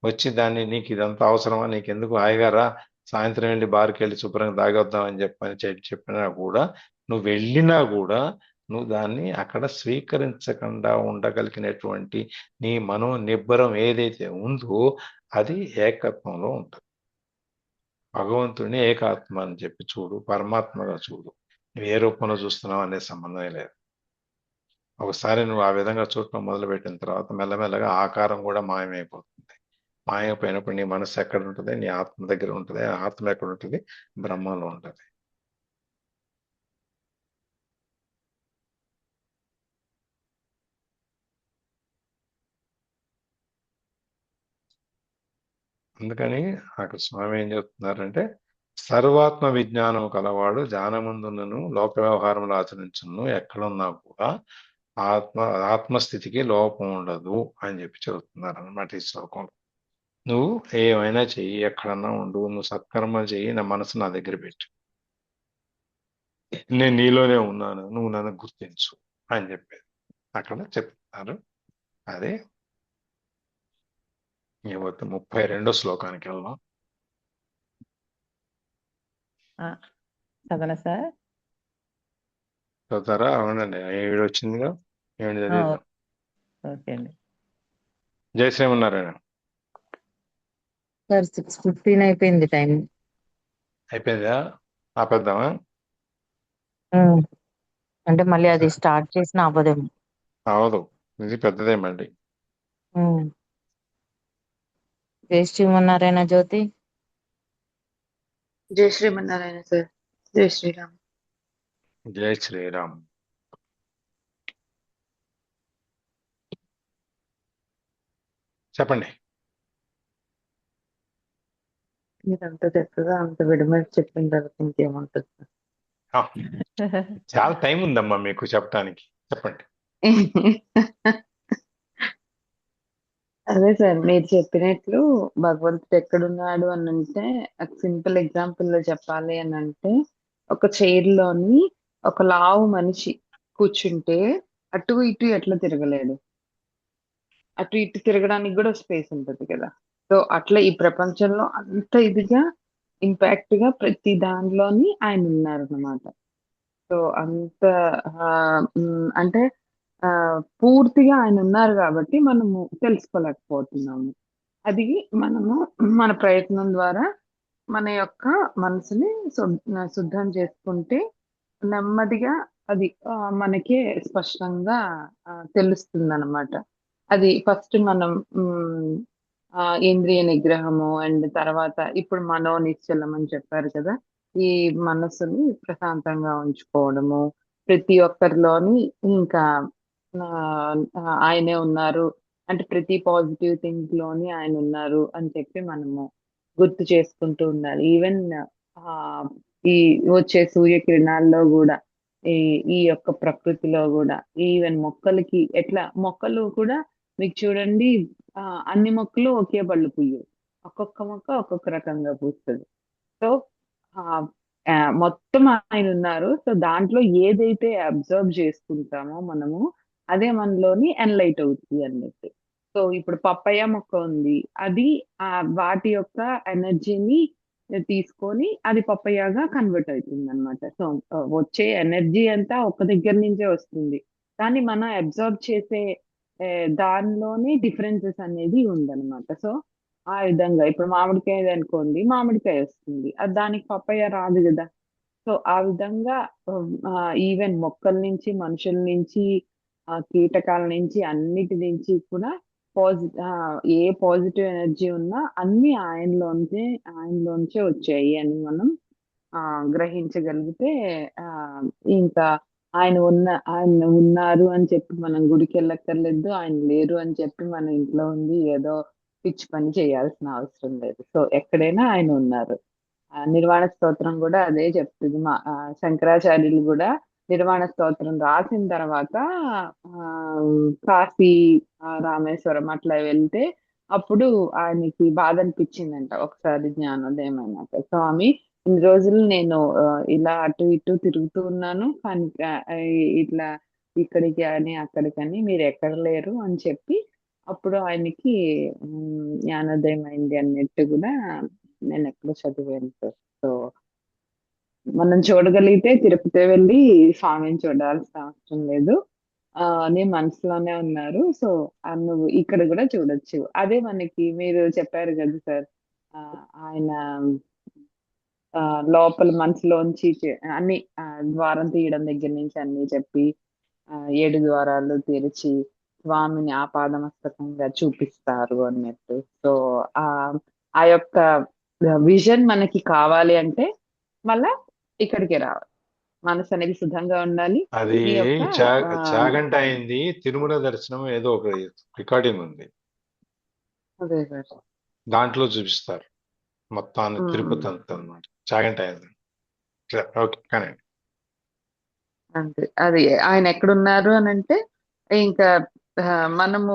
వచ్చి దాన్ని నీకు ఇదంతా అవసరమా, నీకెందుకు, హాయిగా రా, సాయంత్రం వెళ్ళి బార్కి వెళ్ళి శుభ్రంగా తాగొద్దాం అని చెప్పినా కూడా, నువ్వు వెళ్ళినా కూడా నువ్వు దాన్ని అక్కడ స్వీకరించకుండా ఉండగలిగినటువంటి నీ మనోనిబ్బరం ఏదైతే ఉందో అది ఏకత్వంలో ఉంటుంది. భగవంతుడిని ఏకాత్మ అని చెప్పి చూడు, పరమాత్మగా చూడు. నువ్వు ఏ రూపంలో చూస్తున్నావు అనే సంబంధమే లేదు. ఒకసారి నువ్వు ఆ విధంగా చూడటం మొదలుపెట్టిన తర్వాత మెల్లమెల్లగా ఆకారం కూడా మాయమైపోతుంది. మాయమైపోయినప్పుడు నీ మనసు ఎక్కడ ఉంటుంది, నీ ఆత్మ దగ్గర ఉంటుంది. ఆత్మ ఎక్కడ ఉంటుంది, బ్రహ్మంలో ఉంటుంది. అందుకని అక్కడ స్వామి ఏం చెప్తున్నారంటే, సర్వాత్మ విజ్ఞానం కలవాడు జ్ఞానముందును లోక వ్యవహారములు ఆచరించును, ఎక్కడున్నా కూడా ఆత్మస్థితికి లోపం ఉండదు అని చెప్పి చెబుతున్నారు అన్నమాట ఈ శ్లోకంలో. నువ్వు ఏమైనా చెయ్యి, ఎక్కడన్నా ఉండు, నువ్వు సత్కర్మలు చెయ్యి, నా మనసు నా దగ్గర పెట్టు, నేను నీలోనే ఉన్నాను, నువ్వు నన్ను గుర్తించు అని చెప్పేది అక్కడ చెప్తున్నారు. అదే ఏమవుతుంది, 32వ శ్లోకానికి వెళ్దాం. చదవనా సార్? చదువుతారా? అవునండి, 7 వచ్చిందిగా, 7 చదివిద్దాం. ఓకే అండి. జై శ్రీమన్నారాయణ. సార్ 6:15 అయిపోయింది టైం. అయిపోయిందా? ఆపేద్దామా? అంటే మళ్ళీ అది స్టార్ట్ చేసిన అవ్వదేమో. అవదు, ఇది పెద్దదేమండి. జై శ్రీమన్నారాయణ. జ్యోతి. జై శ్రీమన్నారాయణ సార్. జై శ్రీరామ్. జై శ్రీరామ్. చెప్పండి. మీరు అంత చక్కగా అంత విడమర్చి చెప్పిన తర్వాత ఇంకేముంటుంది సార్? ఆ, చాలా టైం ఉందమ్మా మీకు చెప్పడానికి. చెప్పండి. అదే సార్ మీరు చెప్పినట్లు భగవంతుడు ఎక్కడున్నాడు అని అంటే సింపుల్ ఎగ్జాంపుల్ లో చెప్పాలి అని అంటే ఒక చైర్ లోని ఒక లావు మనిషి కూర్చుంటే అటు ఇటు ఎట్లా తిరగలేడు, అటు ఇటు తిరగడానికి కూడా స్పేస్ ఉంటుంది కదా. సో అట్లా ఈ ప్రపంచంలో అంత ఇదిగా ఇంపాక్ట్ గా ప్రతి దానిలోని ఆయన ఉన్నారు అన్నమాట. సో అంత ఆ, అంటే ఆ పూర్తిగా ఆయన ఉన్నారు కాబట్టి మనము తెలుసుకోలేకపోతున్నాము. అది మనము మన ప్రయత్నం ద్వారా మన యొక్క మనసుని శుద్ధం చేసుకుంటే నెమ్మదిగా అది మనకే స్పష్టంగా తెలుస్తుంది అనమాట. అది ఫస్ట్ మనం ఉమ్, ఇంద్రియ నిగ్రహము అండ్ తర్వాత ఇప్పుడు మనో నిశ్చలం అని చెప్పారు కదా. ఈ మనసుని ప్రశాంతంగా ఉంచుకోవడము, ప్రతి ఒక్కరిలోని ఇంకా ఆ, ఆయనే ఉన్నారు అంటే ప్రతి పాజిటివ్ థింగ్ లోని ఆయన ఉన్నారు అని చెప్పి మనము గుర్తు చేసుకుంటూ ఉండాలి. ఈవెన్ ఆ ఈ వచ్చే సూర్యకిరణాల్లో కూడా ఈ ఈ యొక్క ప్రకృతిలో కూడా ఈవెన్ మొక్కలకి ఎట్లా మొక్కలు కూడా మీకు చూడండి, ఆ అన్ని మొక్కలు ఒకే బళ్ళు పుయ్యవు, ఒక్కొక్క మొక్క ఒక్కొక్క రకంగా పూస్తుంది. సో ఆ మొత్తం ఆయన ఉన్నారు. సో దాంట్లో ఏదైతే అబ్జర్వ్ చేసుకుంటామో మనము అదే మనలోని ఎన్లైట్ అవుతుంది అన్నట్టు. సో ఇప్పుడు పప్పయ్య మొక్క ఉంది, అది ఆ వాటి యొక్క ఎనర్జీని తీసుకొని అది పప్పయ్యగా కన్వర్ట్ అవుతుంది అనమాట. సో వచ్చే ఎనర్జీ అంతా ఒక దగ్గర నుంచే వస్తుంది, కానీ మనం అబ్జర్వ్ చేసే ఆ, దానిలోనే డిఫరెన్సెస్ అనేది ఉందన్నమాట. సో ఆ విధంగా ఇప్పుడు మామిడికాయ అనుకోండి, మామిడికాయ వస్తుంది, అది దానికి పప్పయ్య రాదు కదా. సో ఆ విధంగా ఈవెన్ మొక్కల నుంచి మనుషుల నుంచి కీటకాల నుంచి అన్నిటి నుంచి కూడా ఏ పాజిటివ్ ఎనర్జీ ఉన్నా అన్ని ఆయనలోంచే వచ్చాయి అని మనం గ్రహించగలిగితే ఆ ఇంకా ఆయన ఉన్నారు అని చెప్పి మనం గుడికి వెళ్ళక్కర్లేదు, ఆయన లేరు అని చెప్పి మన ఇంట్లో ఉండి ఏదో పిచ్చి పని చేయాల్సిన అవసరం లేదు. సో ఎక్కడైనా ఆయన ఉన్నారు. నిర్వాణ స్తోత్రం కూడా అదే చెప్తుంది. శంకరాచార్యులు కూడా నిర్వాణ స్తోత్రం రాసిన తర్వాత ఆ కాశీ, రామేశ్వరం అట్లా వెళ్తే అప్పుడు ఆయనకి బాధ అనిపించిందంట ఒకసారి జ్ఞానోదయం అయినాక. స్వామి ఇన్ని రోజులు నేను ఇలా అటు ఇటు తిరుగుతూ ఉన్నాను, కానీ ఇట్లా ఇక్కడికి అని అక్కడికని మీరు ఎక్కడ లేరు అని చెప్పి అప్పుడు ఆయనకి జ్ఞానోదయం అయింది అన్నట్టు కూడా నేను ఎక్కడో చదివాను సార్. సో మనం చూడగలిగితే తిరుపతి వెళ్ళి స్వామిని చూడాల్సిన అవసరం లేదు. నీ మనసులోనే ఉన్నారు. సో నువ్వు ఇక్కడ కూడా చూడొచ్చు. అదే మనకి మీరు చెప్పారు కదా సార్, ఆ, ఆయన ఆ లోపల మనసులోంచి అన్ని ద్వారం తీయడం దగ్గర నుంచి అన్ని చెప్పి 7 ద్వారాలు తెరిచి స్వామిని ఆపాదమస్తకంగా చూపిస్తారు అన్నట్టు. సో ఆ ఆ యొక్క విజన్ మనకి కావాలి అంటే మళ్ళా ఇక్కడికే రావాలి. మనసు అనేది సిద్ధంగా ఉండాలి. అది ఈ యొక్క చాగంట అయింది. తిరుమల దర్శనం ఏదో ఒక రికార్డింగ్ ఉంది, అదే సార్. దాంట్లో చూపిస్తారు మొత్తాన్ని ఉమ్, తిరుపతి అంతా అన్నమాట. చాగంట అయింది. ఓకే కానీ అంతే. అది ఆయన ఎక్కడున్నారు అని అంటే ఇంకా మనము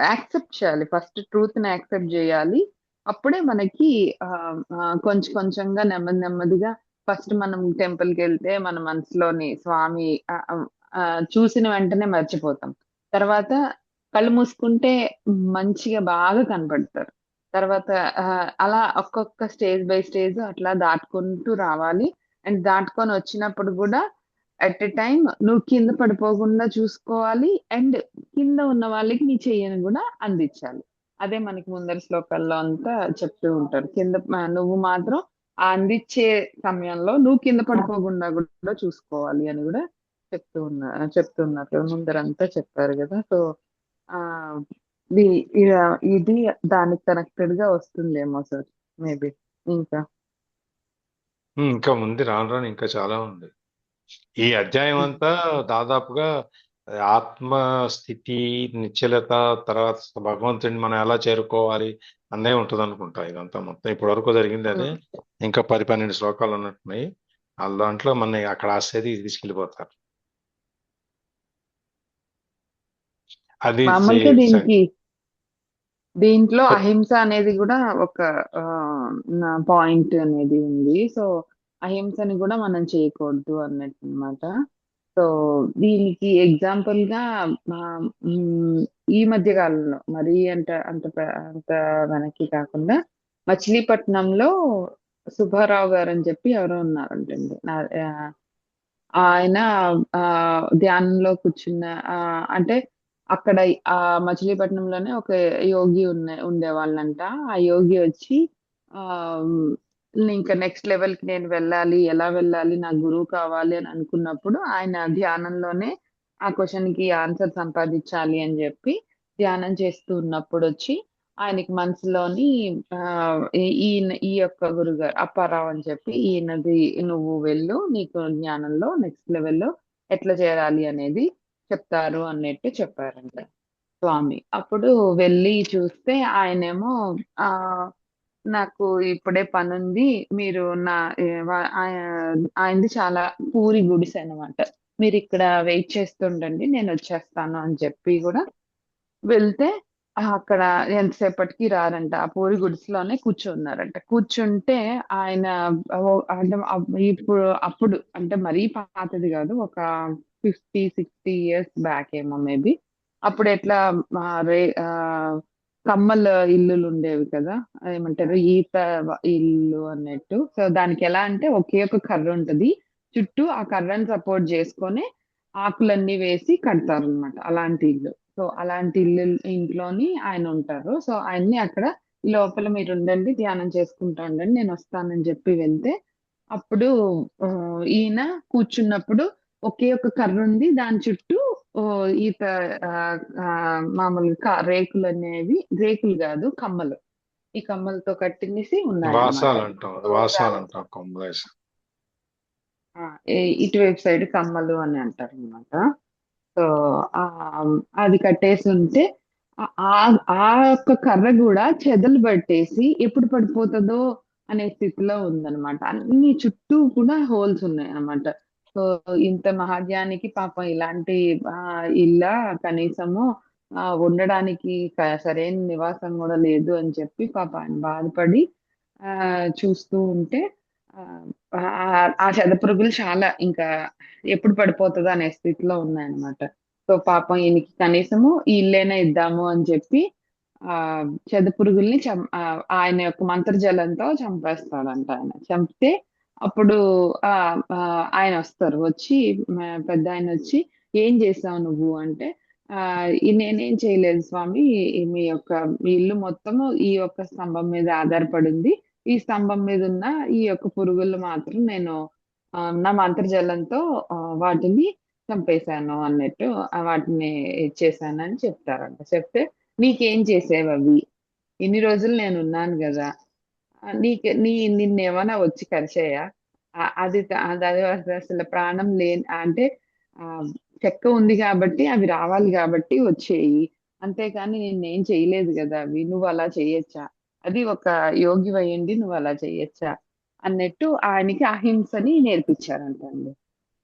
యాక్సెప్ట్ చేయాలి, ఫస్ట్ ట్రూత్ ని యాక్సెప్ట్ చేయాలి. అప్పుడే మనకి ఆ, కొంచెం కొంచెంగా నెమ్మది నెమ్మదిగా ఫస్ట్ మనం టెంపుల్ కి వెళ్తే మన మనసులోని స్వామి చూసిన వెంటనే మర్చిపోతాం. తర్వాత కళ్ళు మూసుకుంటే మంచిగా బాగా కనపడతారు. తర్వాత ఆ, అలా ఒక్కొక్క స్టేజ్ బై స్టేజ్ అట్లా దాటుకుంటూ రావాలి. అండ్ దాటుకొని వచ్చినప్పుడు కూడా అట్ ఎ టైం నువ్వు కింద పడిపోకుండా చూసుకోవాలి. అండ్ కింద ఉన్న వాళ్ళకి నీ చెయ్యని కూడా అందించాలి. అదే మనకి ముందరి శ్లోకాల్లో అంతా చెప్తూ ఉంటారు. కింద నువ్వు మాత్రం ఆ అందించే సమయంలో నువ్వు కింద పడిపోకుండా కూడా చూసుకోవాలి అని కూడా చెప్తున్నారు ముందరంతా చెప్పారు కదా. సో ఆ ఇది దానికి కనెక్టెడ్ గా వస్తుందేమో సార్ మేబీ. ఇంకా ఇంకా ఉంది, రాను రాను ఇంకా చాలా ఉంది. ఈ అధ్యాయం అంతా దాదాపుగా ఆత్మ స్థితి, నిశ్చలత, తర్వాత భగవంతుడిని మనం ఎలా చేరుకోవాలి అనే ఉంటుంది అనుకుంటా. ఇదంతా మొత్తం ఇప్పటి వరకు జరిగింది అదే. ఇంకా 10-12 శ్లోకాలు ఉన్నట్టున్నాయి. ఆ దాంట్లో మన అక్కడ ఆ స్థితికి తీసుకెళ్ళిపోతారు. అది మామూలుగా దీంట్లో అహింస అనేది కూడా ఒక పాయింట్ అనేది ఉంది. సో అహింసని కూడా మనం చేయకూడదు అన్నట్టు అనమాట. సో దీనికి ఎగ్జాంపుల్ గా ఈ మధ్య కాలంలో మరీ అంత వెనక్కి కాకుండా మచిలీపట్నంలో సుబ్బారావు గారు అని చెప్పి ఎవరో ఉన్నారంటండి. ఆయన ధ్యానంలో కూర్చున్న అంటే అక్కడ ఆ మచిలీపట్నంలోనే ఒక యోగి ఉండేవాళ్ళంట. ఆ యోగి వచ్చి ఆ ఇంకా నెక్స్ట్ లెవెల్ కి నేను వెళ్ళాలి, ఎలా వెళ్ళాలి, నాకు గురువు కావాలి అని అనుకున్నప్పుడు ఆయన ధ్యానంలోనే ఆ క్వశ్చన్ కి ఆన్సర్ సంపాదించాలి అని చెప్పి ధ్యానం చేస్తూ ఉన్నప్పుడు వచ్చి ఆయనకి మనసులోని ఈ యొక్క గురుగారు అప్పారావు అని చెప్పి ఈయనది నువ్వు వెళ్ళు, నీకు జ్ఞానంలో నెక్స్ట్ లెవెల్లో ఎట్లా చేరాలి అనేది చెప్తారు అన్నట్టు చెప్పారంట స్వామి. అప్పుడు వెళ్ళి చూస్తే ఆయనేమో ఆ నాకు ఇప్పుడే పనుంది, మీరు ఆయనది చాలా పూరి గుడిసె అనమాట, మీరు ఇక్కడ వెయిట్ చేస్తుండండి నేను వచ్చేస్తాను అని చెప్పి కూడా వెళ్తే అక్కడ ఎంతసేపటికి రారంట. ఆ పూరి గుడిసెలోనే కూర్చున్నారంట. కూర్చుంటే ఆయన అంటే అప్పుడు అంటే మరీ పాతది కాదు, ఒక 50-60 ఇయర్స్ బ్యాక్ ఏమో మేబీ. అప్పుడు ఎట్లా కమ్మల ఇల్లులు ఉండేవి కదా, ఏమంటారు ఈత ఇల్లు అన్నట్టు. సో దానికి ఎలా అంటే ఒకే ఒక కర్ర ఉంటది, చుట్టూ ఆ కర్రని సపోర్ట్ చేసుకొని ఆకులన్నీ వేసి కడతారు అనమాట అలాంటి ఇల్లు. సో అలాంటి ఇంట్లోని ఆయన ఉంటారు. సో ఆయన్ని అక్కడ లోపల మీరు ఉండండి, ధ్యానం చేసుకుంటా ఉండండి, నేను వస్తానని చెప్పి వెళ్తే అప్పుడు ఈయన కూర్చున్నప్పుడు ఒకే ఒక కర్ర ఉంది, దాని చుట్టూ ఈత మామూలుగా రేకులు అనేవి, రేకులు కాదు కమ్మలు, ఈ కమ్మలతో కట్టినేసి వాసాలు ఉన్నాయన్నమాట. అంటాం కొమ్మలేసి. ఇటువైపు సైడ్ కమ్మలు అని అంటారు అనమాట. సో అది కట్టేసి ఉంటే ఆ యొక్క కర్ర కూడా చెదలు పట్టేసి ఎప్పుడు పడిపోతుందో అనే స్థితిలో ఉందన్నమాట. అన్ని చుట్టూ కూడా హోల్స్ ఉన్నాయి అన్నమాట. సో ఇంత మహాజ్ఞానికి పాపం ఇలాంటి ఇల్లా కనీసము ఉండడానికి సరైన నివాసం కూడా లేదు అని చెప్పి పాపం ఆయన బాధపడి చూస్తూ ఉంటే ఆ చెదపురుగులు చాలా ఇంకా ఎప్పుడు పడిపోతుందో అనే స్థితిలో ఉన్నాయన్నమాట. సో పాపం ఈయనకి కనీసము ఈ ఇల్లైనా ఇద్దాము అని చెప్పి చెదపురుగుల్ని ఆయన యొక్క మంత్రజలంతో చంపేస్తాడంట. ఆయన చంపితే అప్పుడు ఆయన వస్తారు, వచ్చి పెద్ద ఆయన వచ్చి ఏం చేసావు నువ్వు అంటే నేనేం చేయలేదు స్వామి, మీ యొక్క ఇల్లు మొత్తము ఈ యొక్క స్తంభం మీద ఆధారపడింది, ఈ స్తంభం మీద ఉన్న ఈ యొక్క పురుగులు మాత్రం నేను నా మంత్రజలంతో వాటిని చంపేశాను అన్నట్టు, వాటిని ఇచ్చేసాను అని చెప్తారంట. చెప్తే నీకేం చేసేవి అవి, ఇన్ని రోజులు నేను ఉన్నాను కదా, నిన్నేమైనా వచ్చి కరిచాయా, అది అసలు ప్రాణం లేని అంటే చెక్క ఉంది కాబట్టి అవి రావాలి కాబట్టి వచ్చేయి, అంతేకాని నిన్నేం చేయలేదు కదా అవి, నువ్వు అలా చేయొచ్చా, అది ఒక యోగి అయ్యండి నువ్వు అలా చేయొచ్చా అన్నట్టు ఆయనకి అహింసని నేర్పించారంటండి.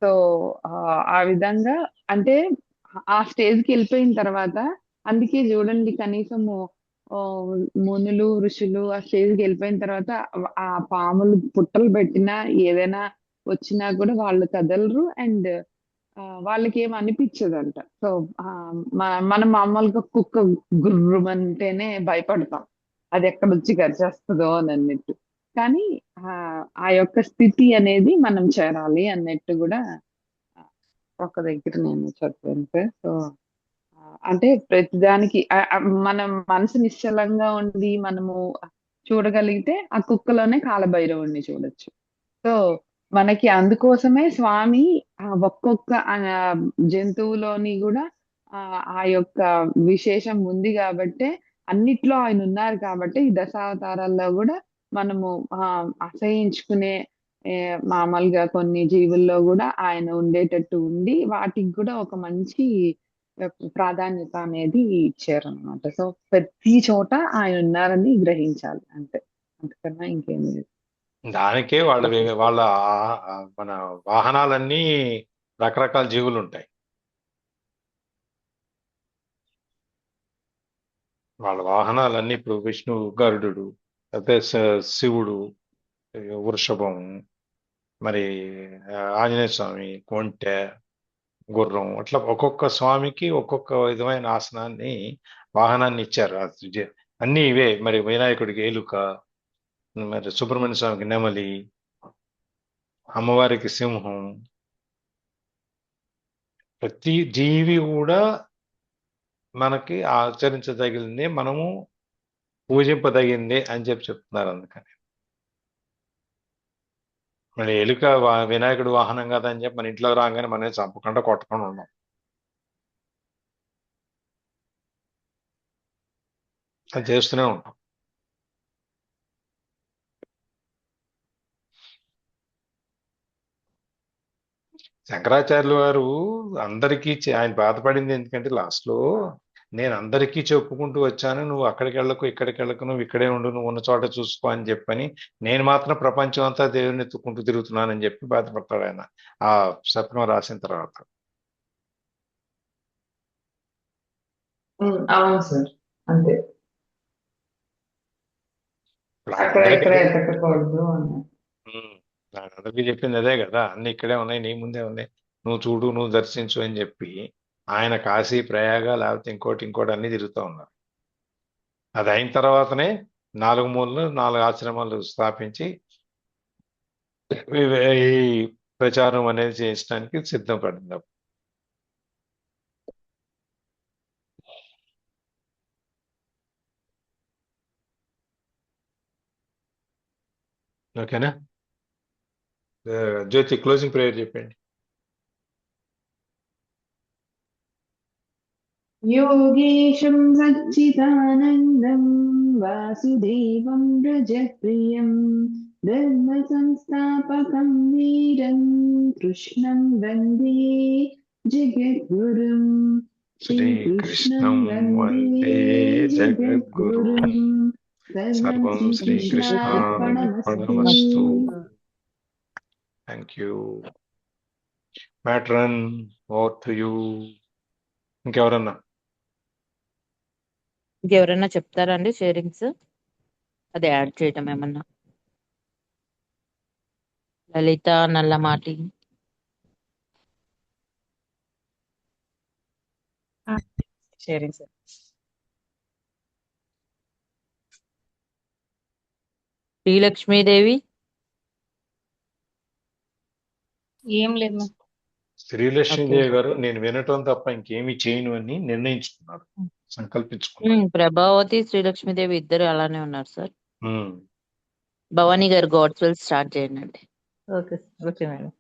సో ఆ విధంగా అంటే ఆ స్టేజ్కి వెళ్ళిపోయిన తర్వాత, అందుకే చూడండి కనీసము మునులు ఋషులు ఆ స్టేజ్కి వెళ్ళిపోయిన తర్వాత ఆ పాములు పుట్టలు పెట్టినా ఏదైనా వచ్చినా కూడా వాళ్ళు కదలరు, అండ్ వాళ్ళకి ఏం అనిపించదంట. సో మనం మామూలుగా కుక్క గుర్రమంటేనే భయపడతాం, అది ఎక్కడ వచ్చి కరిచేస్తుందో అని అన్నట్టు. కానీ ఆ యొక్క స్థితి అనేది మనం చేరాలి అన్నట్టు కూడా ఒక దగ్గర నేను చదివాను సార్. సో అంటే ప్రతిదానికి మనం మనసు నిశ్చలంగా ఉండి మనము చూడగలిగితే ఆ కుక్కలోనే కాలభైరవుణ్ణి చూడొచ్చు. సో మనకి అందుకోసమే స్వామి ఒక్కొక్క జంతువులోని కూడా ఆ యొక్క విశేషం ఉంది కాబట్టే, అన్నిట్లో ఆయన ఉన్నారు కాబట్టి ఈ దశావతారాల్లో కూడా మనము అసహించుకునే మామూలుగా కొన్ని జీవుల్లో కూడా ఆయన ఉండేటట్టు ఉండి వాటికి కూడా ఒక మంచి ప్రాధాన్యత అనేది ఇచ్చారనమాట. సో ప్రతి చోట ఆయన ఉన్నారని గ్రహించాలి అంతే, అంతకన్నా ఇంకేం లేదు. దానికే వాళ్ళ మన వాహనాలన్నీ రకరకాల జీవులు ఉంటాయి. వాళ్ళ వాహనాలన్నీ ఇప్పుడు విష్ణువు గరుడు, అయితే శివుడు వృషభం, మరి ఆంజనేయ స్వామి కొంటె, గుర్రం, అట్లా ఒక్కొక్క స్వామికి ఒక్కొక్క విధమైన ఆసనాన్ని వాహనాన్ని ఇచ్చారు. అన్నీ ఇవే. మరి వినాయకుడికి ఏలుక, మరి సుబ్రహ్మణ్య స్వామికి నెమలి, అమ్మవారికి సింహం. ప్రతి జీవి కూడా మనకి ఆచరించదగింది, మనము పూజింపదగింది అని చెప్తున్నారు. అందుకని మరి ఎలుక వినాయకుడు వాహనం కదా అని చెప్పి మన ఇంట్లో రాగానే మనం చంపకుండా కొట్టకుండా ఉన్నాం. అది చేస్తూనే ఉంటాం. శంకరాచార్యులు గారు అందరికీ ఆయన బాధపడింది ఎందుకంటే లాస్ట్ లో, నేను అందరికీ చెప్పుకుంటూ వచ్చాను, నువ్వు అక్కడికి వెళ్ళకు ఇక్కడికి వెళ్ళకు, నువ్వు ఇక్కడే ఉండు, నువ్వు ఉన్న చోట చూసుకో అని చెప్పని, నేను మాత్రం ప్రపంచం అంతా దేవుని ఎత్తుకుంటూ తిరుగుతున్నానని చెప్పి బాధపడతాడు ఆయన ఆ శతకం రాసిన తర్వాత. అవును సార్, అంతే. ఎతకకూడదు అన్నారు. అందరికీ చెప్పింది అదే కదా, అన్ని ఇక్కడే ఉన్నాయి, నీ ముందే ఉన్నాయి, నువ్వు చూడు, నువ్వు దర్శించు అని చెప్పి ఆయన కాశీ ప్రయాగ లేకపోతే ఇంకోటి అన్ని తిరుగుతూ ఉన్నారు. అది అయిన తర్వాతనే 4 మూలలు 4 ఆశ్రమాలు స్థాపించి ఈ ప్రచారం అనేది చేయించడానికి సిద్ధపడింది. ఓకేనా? జ్యోతి క్లోజింగ్ ప్రేయర్ చెప్పండి. योगेशं सच्चिदानन्दं वासुदेवं व्रजप्रियं धर्मसंस्थापकं वीरं कृष्णं वन्दे जगद्गुरुं श्रीकृष्णं वन्दे जगद्गुरुं सर्वं श्रीकृष्णार्पणमस्तु. Thank you. Matron, over to you. ఇంకెవరన్నా చెప్తారా అండి షేరింగ్స్? అది యాడ్ చేయటం ఏమన్నా? లలిత నల్లమాటి. Sharing sir. శ్రీలక్ష్మీదేవి. ఏం లేదు మ్యామ్. శ్రీలక్ష్మీదేవి గారు నేను వినటం తప్ప ఇంకేమీ చేయను అని నిర్ణయించుకున్నారు, సంకల్పించుకున్నారు. ప్రభావతి శ్రీలక్ష్మీదేవి ఇద్దరు అలానే ఉన్నారు సార్. భవానీ గారు గాడ్స్ విల్ స్టార్ట్ చేయండి. Okay okay madam.